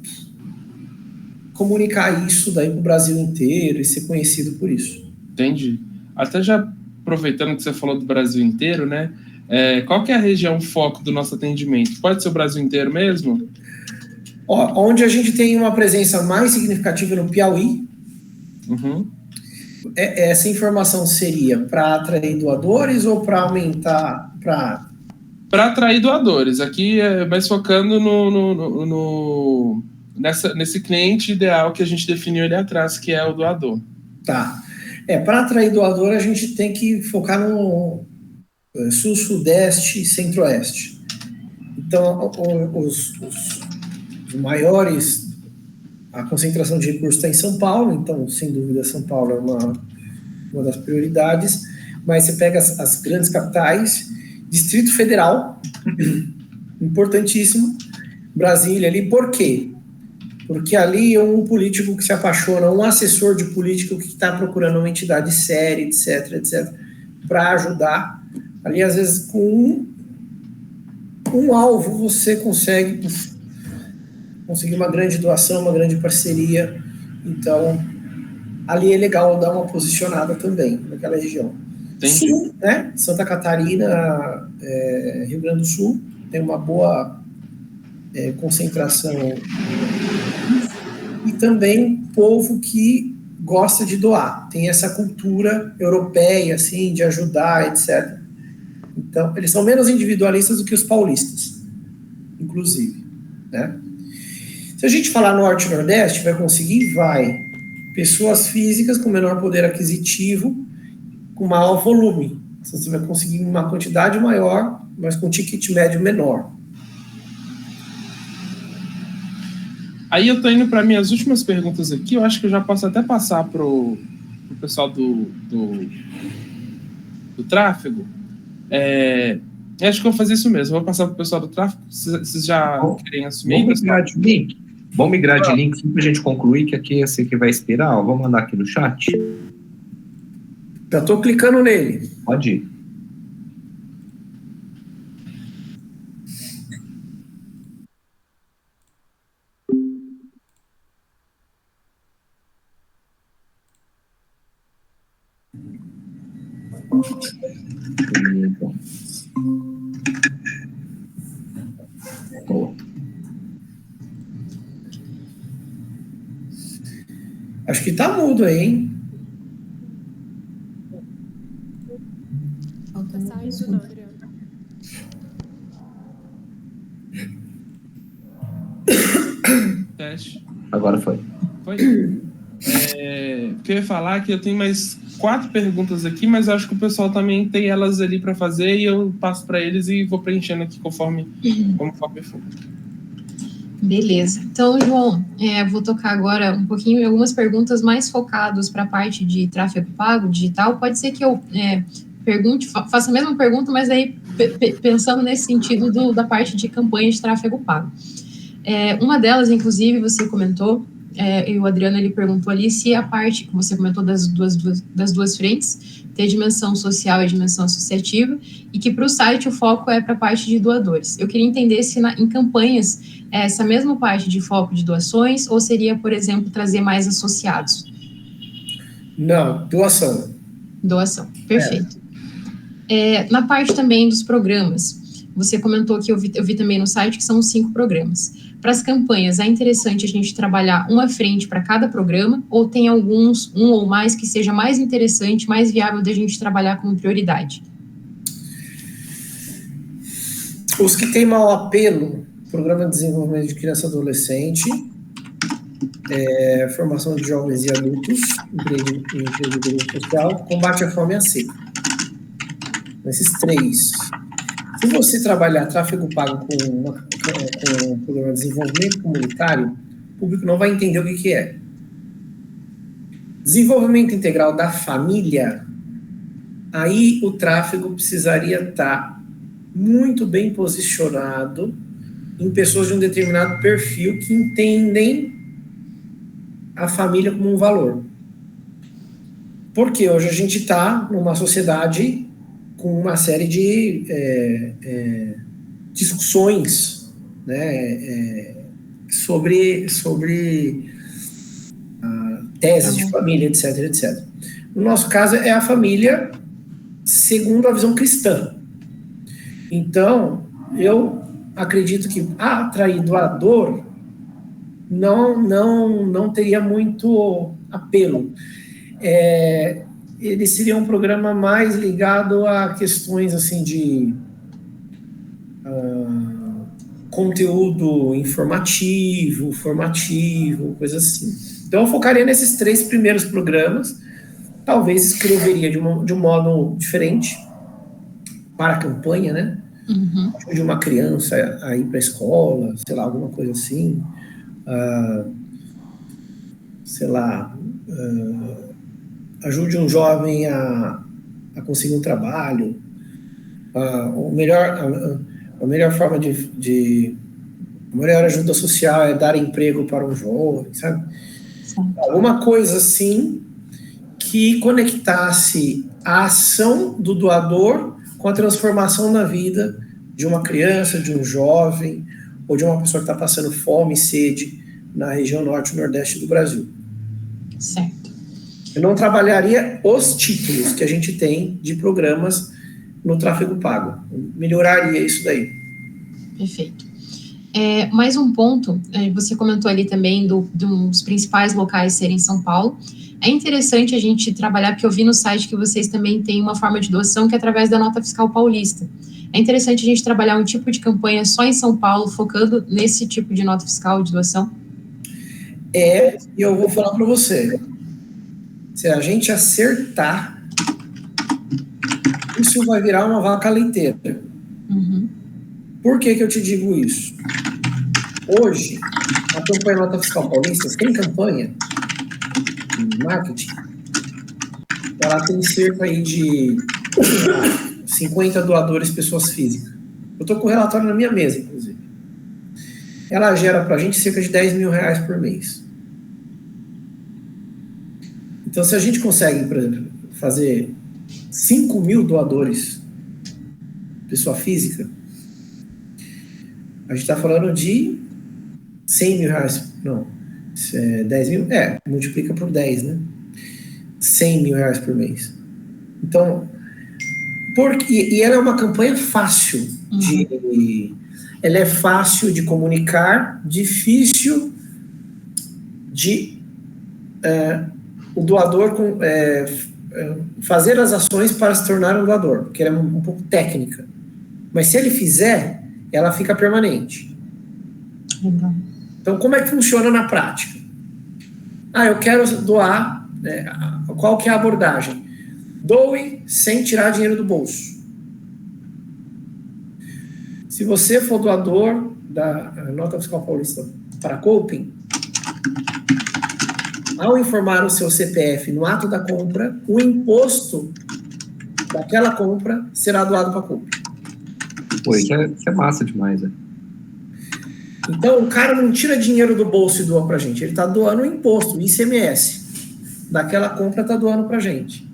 comunicar isso daí para o Brasil inteiro e ser conhecido por isso. Entendi. Até já aproveitando que você falou do Brasil inteiro, né? Qual que é a região foco do nosso atendimento? Pode ser o Brasil inteiro mesmo? Onde a gente tem uma presença mais significativa no Piauí, Uhum. Essa informação seria para atrair doadores ou para aumentar? Para atrair doadores. Aqui é mais focando nesse cliente ideal que a gente definiu ali atrás, que é o doador. Tá. Para atrair doador, a gente tem que focar no sul, sudeste e centro-oeste. Então, os maiores, a concentração de recursos está em São Paulo, então, sem dúvida, São Paulo é uma das prioridades, mas você pega as grandes capitais, Distrito Federal, importantíssimo, Brasília ali, por quê? Porque ali é um político que se apaixona, um assessor de político que está procurando uma entidade séria, etc, para ajudar. Ali, às vezes, com um alvo, você conseguir uma grande doação, uma grande parceria. Então, ali é legal dar uma posicionada também, naquela região. Entendi. Sul, né? Santa Catarina, Rio Grande do Sul, tem uma boa concentração. E também povo que gosta de doar, tem essa cultura europeia, assim, de ajudar, etc. Então, eles são menos individualistas do que os paulistas, inclusive, né? Se a gente falar norte e nordeste, vai conseguir? Vai. Pessoas físicas com menor poder aquisitivo, com maior volume. Você vai conseguir uma quantidade maior, mas com ticket médio menor. Aí eu tô indo para minhas últimas perguntas aqui. Eu acho que eu já posso até passar pro pessoal do tráfego. Acho que eu vou fazer isso mesmo. Vou passar pro pessoal do tráfego. Vocês já querem assumir? Vamos migrar de link? Vamos migrar de link para a gente concluir, que aqui esse aqui vai esperar. Vou mandar aqui no chat. Já estou clicando nele. Pode ir. Acho que tá mudo aí, hein? Tá saindo, não, Adriano. Teste. Agora foi. Foi? O que eu ia falar é que eu tenho mais 4 perguntas aqui, mas eu acho que o pessoal também tem elas ali para fazer e eu passo para eles e vou preenchendo aqui conforme for. Beleza. Então, João, vou tocar agora um pouquinho em algumas perguntas mais focadas para a parte de tráfego pago digital. Pode ser que eu faça a mesma pergunta, mas aí pensando nesse sentido da parte de campanha de tráfego pago. Uma delas, inclusive, você comentou, e o Adriano ele perguntou ali se a parte que você comentou das duas frentes tem dimensão social e dimensão associativa, e que para o site o foco é para a parte de doadores. Eu queria entender se em campanhas essa mesma parte de foco de doações, ou seria, por exemplo, trazer mais associados? Não, doação. Doação, perfeito. Na parte também dos programas, você comentou que eu vi também no site que são 5 programas. Para as campanhas, é interessante a gente trabalhar uma frente para cada programa, ou tem alguns, um ou mais, que seja mais interessante, mais viável da gente trabalhar como prioridade? Os que têm maior apelo, Programa de Desenvolvimento de Criança e Adolescente, Formação de Jovens e Adultos, Empreendedorismo Social, Combate à Fome e à Seca. Esses 3. Se você trabalhar tráfego pago com o programa de desenvolvimento comunitário, o público não vai entender o que é. Desenvolvimento integral da família, aí o tráfego precisaria estar muito bem posicionado em pessoas de um determinado perfil que entendem a família como um valor. Porque hoje a gente está numa sociedade com uma série de discussões, né, sobre teses de família, etc. No nosso caso, é a família segundo a visão cristã. Então, eu acredito que atrair doador não teria muito apelo. Ele seria um programa mais ligado a questões assim de conteúdo informativo, formativo, coisa assim. Então eu focaria nesses 3 primeiros programas, talvez escreveria de um modo diferente para a campanha, né? De uma criança a ir para a escola, sei lá, alguma coisa assim, sei lá, ajude um jovem a conseguir um trabalho, a melhor forma a melhor ajuda social é dar emprego para um jovem, sabe? Alguma coisa assim que conectasse a ação do doador com a transformação na vida de uma criança, de um jovem, ou de uma pessoa que está passando fome e sede na região norte e nordeste do Brasil. Certo. Eu não trabalharia os títulos que a gente tem de programas no tráfego pago. Eu melhoraria isso daí. Perfeito. Mais um ponto, você comentou ali também dos principais locais serem São Paulo. É interessante a gente trabalhar, porque eu vi no site que vocês também têm uma forma de doação que é através da Nota Fiscal Paulista. É interessante a gente trabalhar um tipo de campanha só em São Paulo, focando nesse tipo de nota fiscal de doação? E eu vou falar para você. Se a gente acertar, isso vai virar uma vaca leiteira. Por que eu te digo isso? Hoje, a campanha Nota Fiscal Paulista, sem campanha de marketing, ela tem cerca aí de 50 doadores, pessoas físicas. Eu estou com o relatório na minha mesa, inclusive. Ela gera para a gente cerca de R$10 mil por mês. Então, se a gente consegue, por exemplo, fazer 5 mil doadores, pessoa física, a gente está falando de R$100 mil. Não, 10 mil, multiplica por 10, né? R$100 mil por mês. Então, e ela é uma campanha fácil ela é fácil de comunicar, difícil de o doador fazer as ações para se tornar um doador, porque ela é um pouco técnica. Mas se ele fizer, ela fica permanente. Então, como é que funciona na prática? Eu quero doar, qual que é a abordagem? Doe sem tirar dinheiro do bolso. Se você for doador da Nota Fiscal Paulista para a Coping, ao informar o seu CPF no ato da compra, o imposto daquela compra será doado para a Coping. Pô, isso é massa demais, né? Então, o cara não tira dinheiro do bolso e doa pra gente. Ele está doando o imposto, o ICMS. Daquela compra está doando pra gente.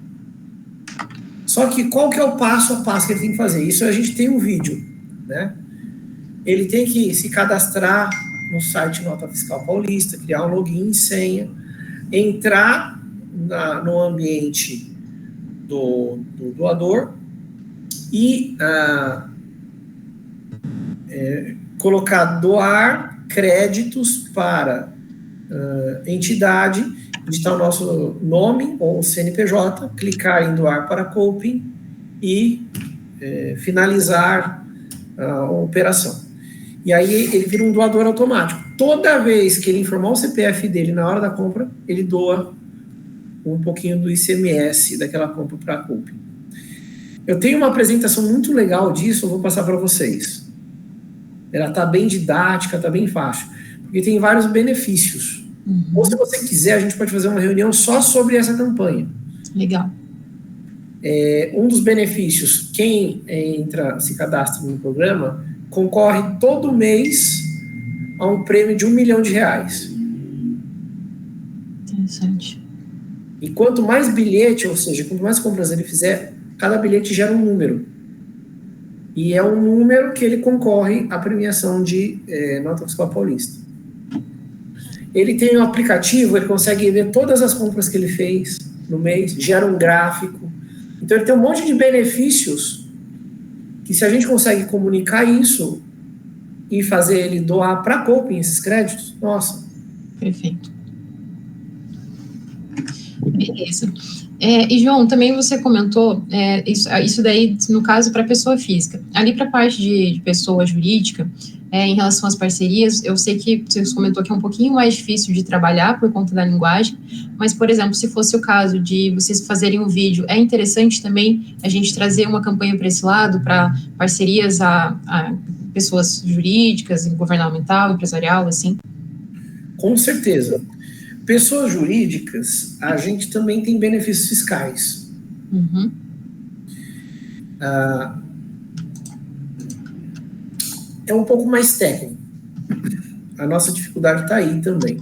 Só que qual que é o passo a passo que ele tem que fazer? Isso a gente tem um vídeo, né? Ele tem que se cadastrar no site Nota Fiscal Paulista, criar um login e senha, entrar no ambiente do doador e colocar doar créditos para entidade, digitar o nosso nome ou CNPJ, clicar em doar para Coping e finalizar a operação. E aí ele vira um doador automático. Toda vez que ele informar o CPF dele na hora da compra, ele doa um pouquinho do ICMS daquela compra para a Coping. Eu tenho uma apresentação muito legal disso, eu vou passar para vocês. Ela está bem didática, está bem fácil, porque tem vários benefícios. Ou se você quiser, a gente pode fazer uma reunião só sobre essa campanha. Legal. Um dos benefícios, quem se cadastra no programa, concorre todo mês a um prêmio de R$1 milhão. Interessante. E quanto mais bilhete, ou seja, quanto mais compras ele fizer, cada bilhete gera um número. E é um número que ele concorre à premiação de Nota Fiscal Paulista. Ele tem um aplicativo, ele consegue ver todas as compras que ele fez no mês, gera um gráfico. Então ele tem um monte de benefícios que, se a gente consegue comunicar isso e fazer ele doar para a Coping esses créditos, nossa, Perfeito. Beleza. E, João, também você comentou, isso daí, no caso, para pessoa física. Ali para a parte de pessoa jurídica, em relação às parcerias, eu sei que você comentou que é um pouquinho mais difícil de trabalhar por conta da linguagem, mas, por exemplo, se fosse o caso de vocês fazerem um vídeo, é interessante também a gente trazer uma campanha para esse lado, para parcerias a pessoas jurídicas, governamental, empresarial, assim? Com certeza. Pessoas jurídicas, a gente também tem benefícios fiscais. Uhum. É um pouco mais técnico. A nossa dificuldade está aí também.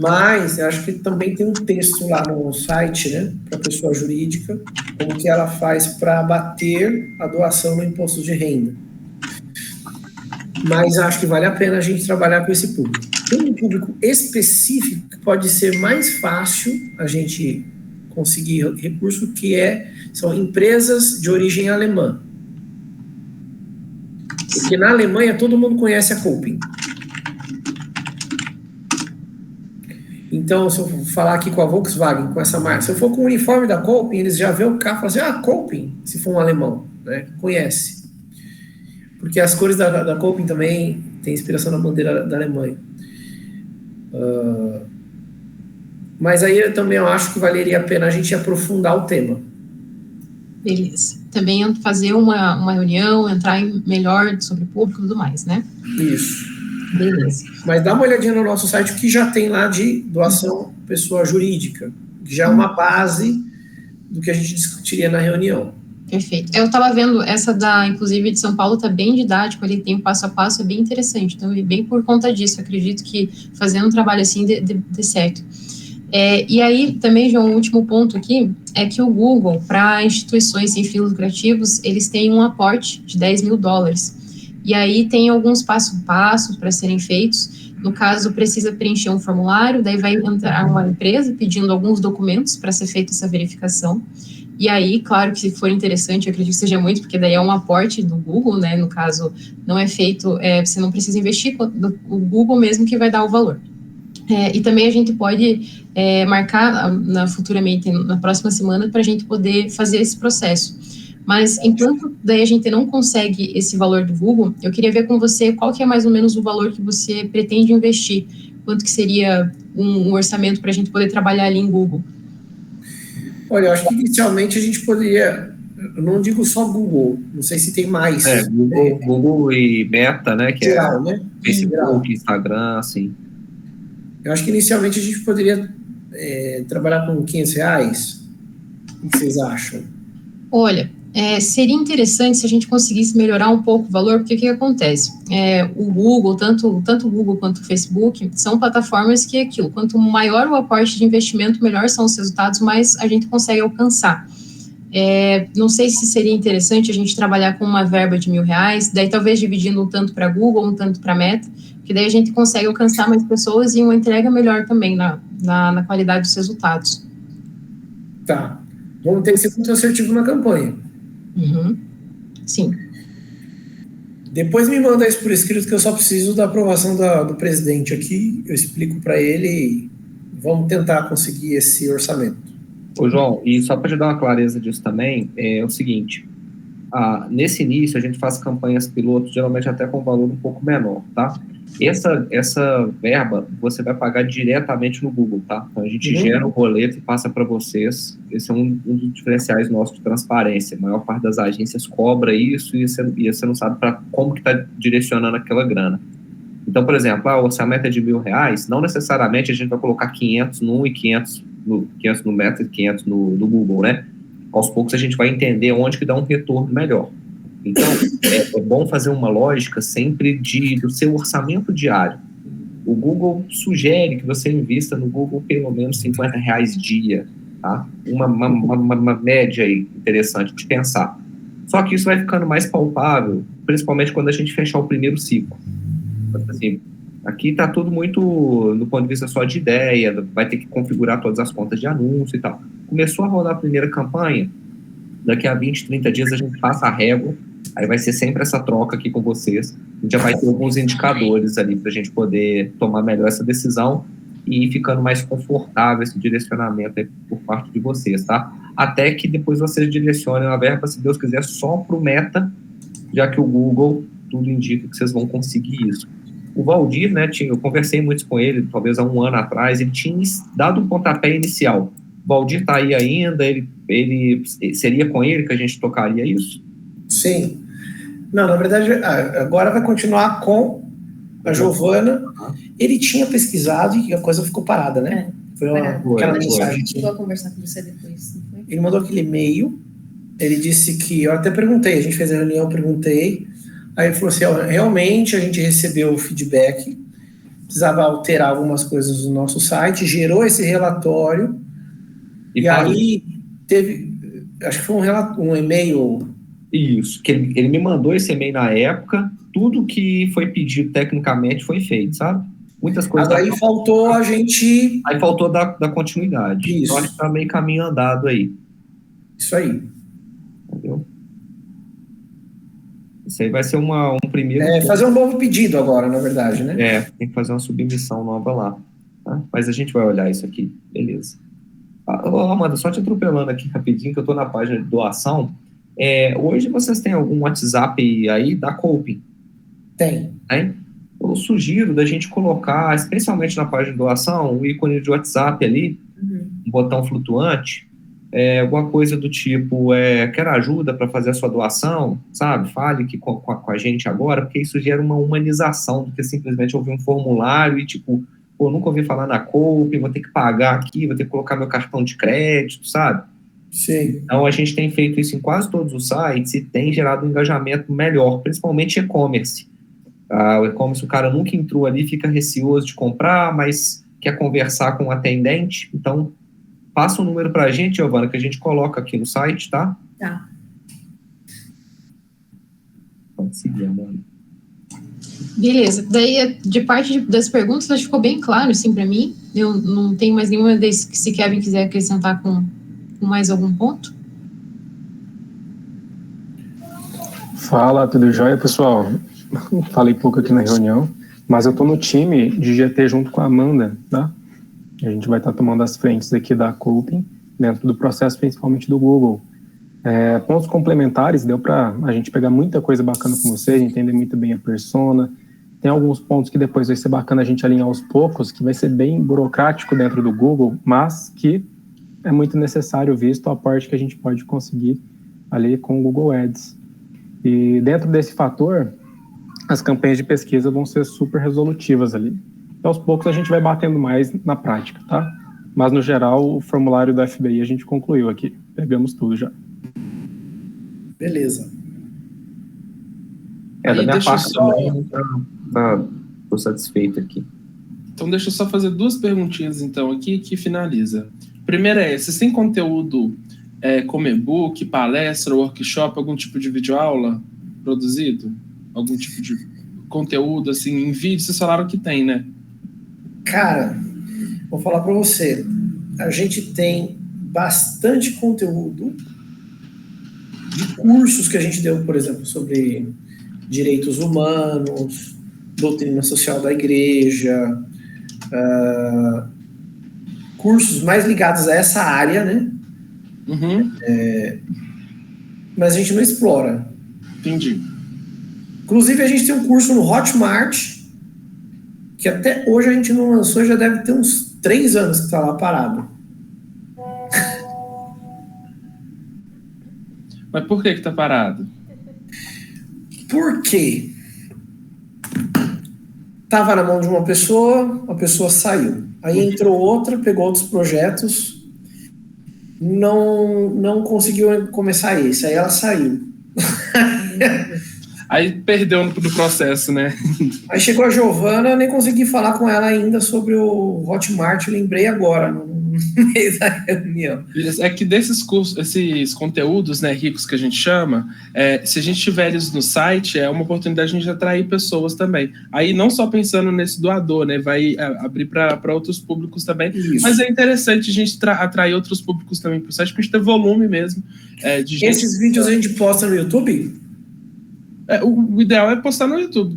Mas eu acho que também tem um texto lá no site, né, para pessoa jurídica, como que ela faz para abater a doação no imposto de renda. Mas acho que vale a pena a gente trabalhar com esse público. Tem um público específico que pode ser mais fácil a gente conseguir recurso, que são empresas de origem alemã. Porque na Alemanha todo mundo conhece a Coping. Então, se eu falar aqui com a Volkswagen, com essa marca, se eu for com o uniforme da Coping, eles já vê o carro e falam assim, Coping, se for um alemão, né? Conhece. Porque as cores da Coping também tem inspiração na bandeira da Alemanha. Mas aí eu também acho que valeria a pena a gente aprofundar o tema. Beleza. Também fazer uma reunião, entrar melhor sobre o público e tudo mais, né? Isso. Beleza. Mas dá uma olhadinha no nosso site, o que já tem lá de doação pessoa jurídica, que já é uma base do que a gente discutiria na reunião. Perfeito. Eu estava vendo essa inclusive, de São Paulo, tá bem didático, ele tem o passo a passo, é bem interessante. Então, bem por conta disso, acredito que fazendo um trabalho assim dê certo. E aí, também, João, um último ponto aqui, é que o Google, para instituições sem fins lucrativos, eles têm um aporte de $10 mil. E aí tem alguns passos para serem feitos. No caso, precisa preencher um formulário, daí vai entrar uma empresa pedindo alguns documentos para ser feita essa verificação. E aí, claro que se for interessante, eu acredito que seja muito, porque daí é um aporte do Google, né? No caso, não é feito, você não precisa investir, o Google mesmo que vai dar o valor. E também a gente pode marcar futuramente, na próxima semana, para a gente poder fazer esse processo. Mas enquanto daí a gente não consegue esse valor do Google, eu queria ver com você qual que é mais ou menos o valor que você pretende investir, quanto que seria um orçamento para a gente poder trabalhar ali em Google. Olha, eu acho que inicialmente a gente poderia, eu não digo só Google, não sei se tem mais. Google e Meta, né? Que geral, né? Facebook, Instagram, assim. Eu acho que inicialmente a gente poderia trabalhar com R$500. O que vocês acham? Olha, seria interessante se a gente conseguisse melhorar um pouco o valor, porque o que acontece? O Google, tanto o Google quanto o Facebook, são plataformas que quanto maior o aporte de investimento, melhor são os resultados, mais a gente consegue alcançar. Não sei se seria interessante a gente trabalhar com uma verba de R$1.000, daí talvez dividindo um tanto para Google, um tanto para Meta, que daí a gente consegue alcançar mais pessoas e uma entrega melhor também na qualidade dos resultados. Tá. Vamos ter que ser muito assertivo na campanha. Uhum. Sim. Depois me manda isso por escrito, que eu só preciso da aprovação do presidente aqui. Eu explico para ele e vamos tentar conseguir esse orçamento. Ô, João, e só para te dar uma clareza disso também, é o seguinte, nesse início a gente faz campanhas pilotos, geralmente até com valor um pouco menor, tá? Essa verba você vai pagar diretamente no Google, tá? Então a gente gera o boleto e passa para vocês. Esse é um dos diferenciais nossos de transparência. A maior parte das agências cobra isso e você não sabe para como que está direcionando aquela grana. Então, por exemplo, o orçamento é de R$1.000, não necessariamente a gente vai colocar 500 num e 500 no Meta e 500 no Google, né? Aos poucos a gente vai entender onde que dá um retorno melhor. Então, é bom fazer uma lógica sempre do seu orçamento diário. O Google sugere que você invista no Google pelo menos R$50 dia, tá? Uma média aí interessante de pensar. Só que isso vai ficando mais palpável, principalmente quando a gente fechar o primeiro ciclo. Assim, aqui está tudo muito do ponto de vista só de ideia, vai ter que configurar todas as contas de anúncio e tal. Começou a rodar a primeira campanha, Daqui a 20, 30 dias a gente passa a régua, aí vai ser sempre essa troca aqui com vocês. A gente já vai ter alguns indicadores ali para a gente poder tomar melhor essa decisão e ir ficando mais confortável esse direcionamento aí por parte de vocês, tá? Até que depois vocês direcionem a verba, se Deus quiser, só para o Meta, já que o Google, tudo indica que vocês vão conseguir isso. O Valdir, né, eu conversei muito com ele, talvez há um ano atrás, ele tinha dado um pontapé inicial. O Valdir está aí ainda, ele seria com ele que a gente tocaria isso? Sim. Não, na verdade, agora vai continuar com a Giovana. Ele tinha pesquisado e a coisa ficou parada, né? Foi aquela mensagem. Chegou a conversar com você depois, não foi? Ele mandou aquele e-mail, ele disse que, eu até perguntei, a gente fez a reunião, eu perguntei, aí ele falou assim, realmente a gente recebeu o feedback, precisava alterar algumas coisas no nosso site, gerou esse relatório, e aí teve, acho que foi um e-mail... Isso, que ele me mandou esse e-mail na época, tudo que foi pedido tecnicamente foi feito, sabe? Muitas coisas... Aí faltou a gente... Aí faltou da continuidade. Isso. Então, acho que tá meio caminho andado aí. Isso aí. Entendeu? Isso aí vai ser um primeiro... fazer um novo pedido agora, na verdade, né? Tem que fazer uma submissão nova lá. Tá? Mas a gente vai olhar isso aqui. Beleza. Amanda, só te atropelando aqui rapidinho, que eu tô na página de doação. Hoje vocês têm algum WhatsApp aí da Coping? Tem. Eu sugiro da gente colocar, especialmente na página de doação, o ícone de WhatsApp ali, um botão flutuante, alguma coisa do tipo, quer ajuda para fazer a sua doação, sabe? Fale com a gente agora, porque isso gera uma humanização do que simplesmente ouvir um formulário e tipo, pô, nunca ouvi falar na Coping, vou ter que pagar aqui, vou ter que colocar meu cartão de crédito, sabe? Sim. Então, a gente tem feito isso em quase todos os sites e tem gerado um engajamento melhor, principalmente e-commerce. O e-commerce, o cara nunca entrou ali, fica receoso de comprar, mas quer conversar com o atendente. Então, passa um número para a gente, Giovana, que a gente coloca aqui no site, tá? Tá. Pode seguir, Amanda. Beleza. Daí, de parte das perguntas, acho que ficou bem claro, assim, para mim. Eu não tenho mais nenhuma desses que, se Kevin quiser acrescentar com mais algum ponto? Fala, tudo jóia, pessoal? Falei pouco aqui na reunião, mas eu tô no time de GT junto com a Amanda, tá? A gente vai estar tomando as frentes aqui da Coping, dentro do processo, principalmente do Google. Pontos complementares, deu para a gente pegar muita coisa bacana com vocês, entender muito bem a persona. Tem alguns pontos que depois vai ser bacana a gente alinhar aos poucos, que vai ser bem burocrático dentro do Google, mas que é muito necessário visto a parte que a gente pode conseguir ali com o Google Ads. E dentro desse fator, as campanhas de pesquisa vão ser super resolutivas ali. E aos poucos a gente vai batendo mais na prática, tá? Mas no geral, o formulário do FBI a gente concluiu aqui. Pegamos tudo já. Beleza. Da minha parte também, tô satisfeito aqui. Então deixa eu só fazer duas perguntinhas então aqui que finaliza. Primeira vocês têm conteúdo como e-book, palestra, workshop, algum tipo de videoaula produzido? Algum tipo de conteúdo, assim, em vídeo? Vocês falaram que tem, né? Cara, vou falar para você. A gente tem bastante conteúdo de cursos que a gente deu, por exemplo, sobre direitos humanos, doutrina social da igreja, cursos mais ligados a essa área, né? Uhum. Mas a gente não explora. Entendi. Inclusive, a gente tem um curso no Hotmart, que até hoje a gente não lançou, já deve ter uns 3 anos que está lá parado. Mas por que tá parado? Por quê? Estava na mão de uma pessoa, a pessoa saiu. Aí entrou outra, pegou outros projetos, não conseguiu começar esse. Aí ela saiu. Aí perdeu no processo, né? Aí chegou a Giovana, nem consegui falar com ela ainda sobre o Hotmart, lembrei agora, no meio da reunião. É que desses cursos, esses conteúdos, né, ricos que a gente chama, se a gente tiver eles no site, é uma oportunidade de a gente atrair pessoas também. Aí não só pensando nesse doador, né, vai abrir para outros públicos também. Isso. Mas é interessante a gente atrair outros públicos também para o site, porque a gente tem volume mesmo. De gente. Esses vídeos a gente posta no YouTube? O ideal é postar no YouTube.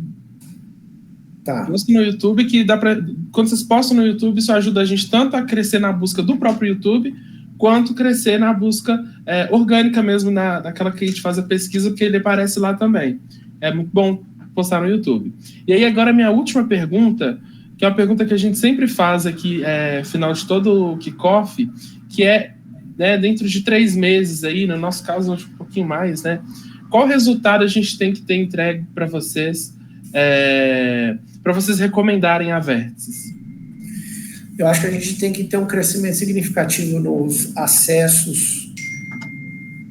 Tá. Posta no YouTube, que dá para. Quando vocês postam no YouTube, isso ajuda a gente tanto a crescer na busca do próprio YouTube, quanto crescer na busca orgânica mesmo, naquela que a gente faz a pesquisa, porque ele aparece lá também. É muito bom postar no YouTube. E aí, agora, a minha última pergunta, que é uma pergunta que a gente sempre faz aqui, final de todo o kickoff, que é, né, dentro de 3 meses aí, no nosso caso, acho um pouquinho mais, né? Qual resultado a gente tem que ter entregue para vocês recomendarem a Vértices? Eu acho que a gente tem que ter um crescimento significativo nos acessos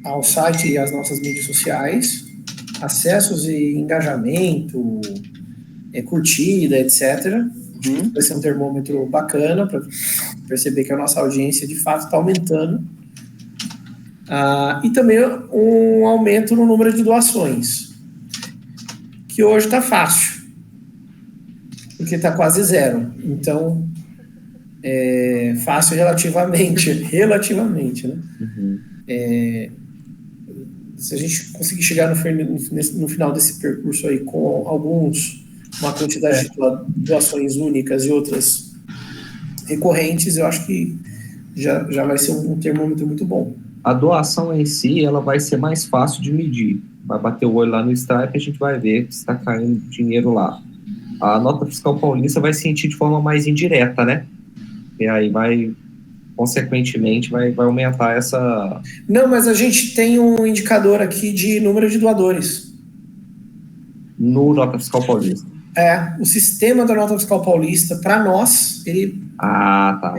ao site e às nossas mídias sociais, acessos e engajamento, curtida, etc. Vai ser um termômetro bacana para perceber que a nossa audiência de fato está aumentando. E também um aumento no número de doações, que hoje está fácil, porque está quase 0. Então, fácil relativamente, né? Se a gente conseguir chegar no final desse percurso aí com uma quantidade de doações únicas e outras recorrentes, eu acho que já vai ser um termômetro muito bom. A doação em si, ela vai ser mais fácil de medir. Vai bater o olho lá no Stripe e a gente vai ver que está caindo dinheiro lá. A nota fiscal paulista vai sentir de forma mais indireta, né? E aí consequentemente, vai aumentar essa... Não, mas a gente tem um indicador aqui de número de doadores. No nota fiscal paulista. O sistema da nota fiscal paulista, para nós, ele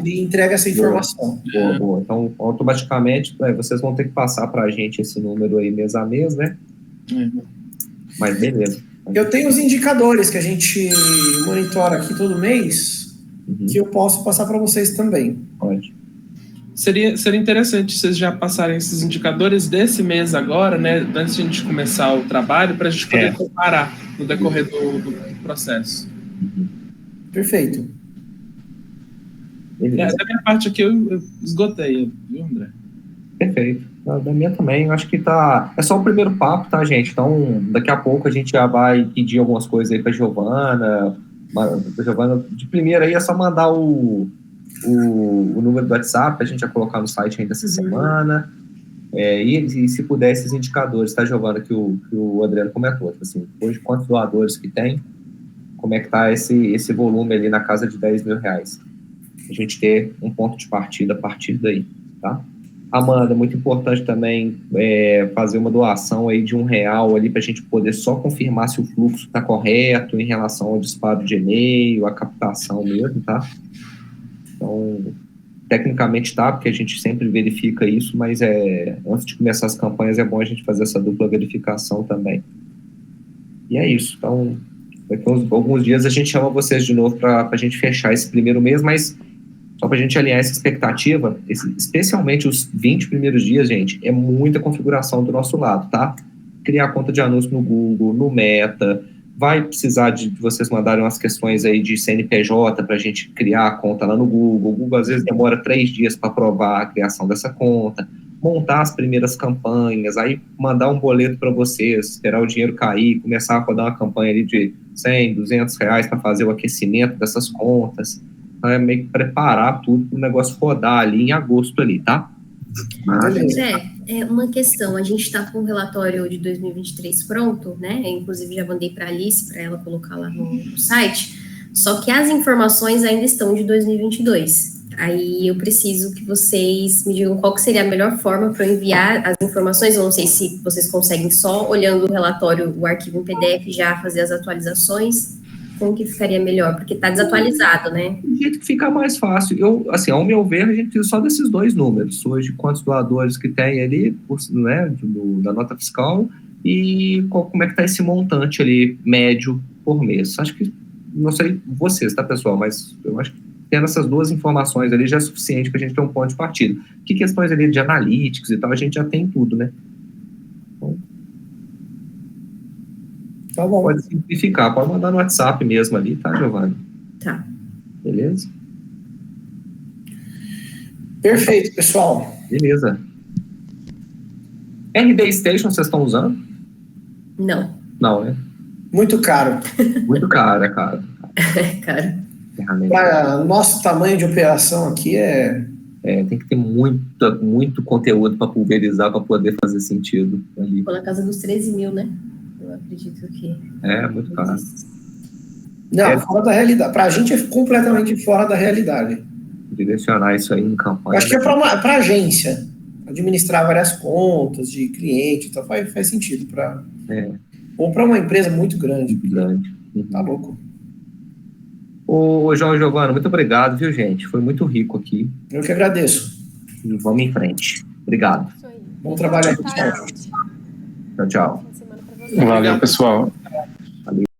entrega essa informação. Boa. Então, automaticamente, vocês vão ter que passar para a gente esse número aí mês a mês, né? Mas beleza. Eu tenho os indicadores que a gente monitora aqui todo mês, que eu posso passar para vocês também. Pode. Seria interessante vocês já passarem esses indicadores desse mês agora, né, antes de a gente começar o trabalho, para a gente poder comparar no decorrer do processo. Perfeito. Da minha parte aqui eu esgotei, viu, André? Perfeito. Da minha também, acho que é só o primeiro papo, tá, gente? Então, daqui a pouco a gente já vai pedir algumas coisas aí para Giovana. De primeira aí é só mandar o número do WhatsApp, a gente vai colocar no site ainda essa semana, e se puder esses indicadores, tá, Giovana, que o Adriano comentou, assim, hoje quantos doadores que tem, como é que tá esse volume ali na casa de 10 mil reais, a gente ter um ponto de partida a partir daí, tá? Amanda, muito importante também fazer uma doação aí de R$1 ali para a gente poder só confirmar se o fluxo está correto em relação ao disparo de e-mail, a captação mesmo, tá? Então, tecnicamente tá, porque a gente sempre verifica isso, mas antes de começar as campanhas é bom a gente fazer essa dupla verificação também. E é isso. Então, daqui a alguns dias a gente chama vocês de novo para a gente fechar esse primeiro mês, mas só para a gente alinhar essa expectativa, especialmente os 20 primeiros dias, gente, é muita configuração do nosso lado, tá? Criar conta de anúncio no Google, no Meta, vai precisar de vocês mandarem umas questões aí de CNPJ para a gente criar a conta lá no Google. O Google às vezes demora 3 dias para aprovar a criação dessa conta, montar as primeiras campanhas, aí mandar um boleto para vocês, esperar o dinheiro cair, começar a rodar uma campanha ali de 100, 200 reais para fazer o aquecimento dessas contas. Então é meio que preparar tudo para o negócio rodar ali em agosto ali, tá? André, uma questão, a gente está com o relatório de 2023 pronto, né? Eu, inclusive, já mandei para a Alice, para ela colocar lá no site, só que as informações ainda estão de 2022. Aí eu preciso que vocês me digam qual que seria a melhor forma para eu enviar as informações. Eu não sei se vocês conseguem só olhando o relatório, o arquivo em PDF, já fazer as atualizações. Como que ficaria melhor? Porque está desatualizado, né? Do jeito que fica mais fácil. Assim, ao meu ver, a gente precisa só desses 2 números. Hoje, quantos doadores que tem ali, né, da nota fiscal, e como é que está esse montante ali médio por mês. Acho que, não sei vocês, tá, pessoal, mas eu acho que tendo essas duas informações ali já é suficiente para a gente ter um ponto de partida. Que questões ali de analíticos e tal, a gente já tem tudo, né? Então, Tá bom. pode simplificar, pode mandar no WhatsApp mesmo ali, tá, Giovanni? Tá. Beleza? Perfeito, pessoal. Beleza. RD Station vocês estão usando? Não. Não, né? Muito caro. Muito caro, é caro. Cara. Ferramenta. Para nosso tamanho de operação aqui Tem que ter muito conteúdo para pulverizar, para poder fazer sentido ali. Ficou na casa dos 13 mil, né? Eu acredito que... É, muito caro. Não, fora da realidade. Para a gente é completamente fora da realidade. Direcionar isso aí em campanha. Acho que é para agência. Administrar várias contas de cliente, então faz sentido. Ou para uma empresa muito grande. Grande. Tá louco. Ô, João e Giovana, muito obrigado, viu, gente? Foi muito rico aqui. Eu que agradeço. E vamos em frente. Obrigado. Isso aí. Bom trabalho aí, pessoal. Tá, Tchau, tchau. fim de semana pra vocês. Valeu, pessoal.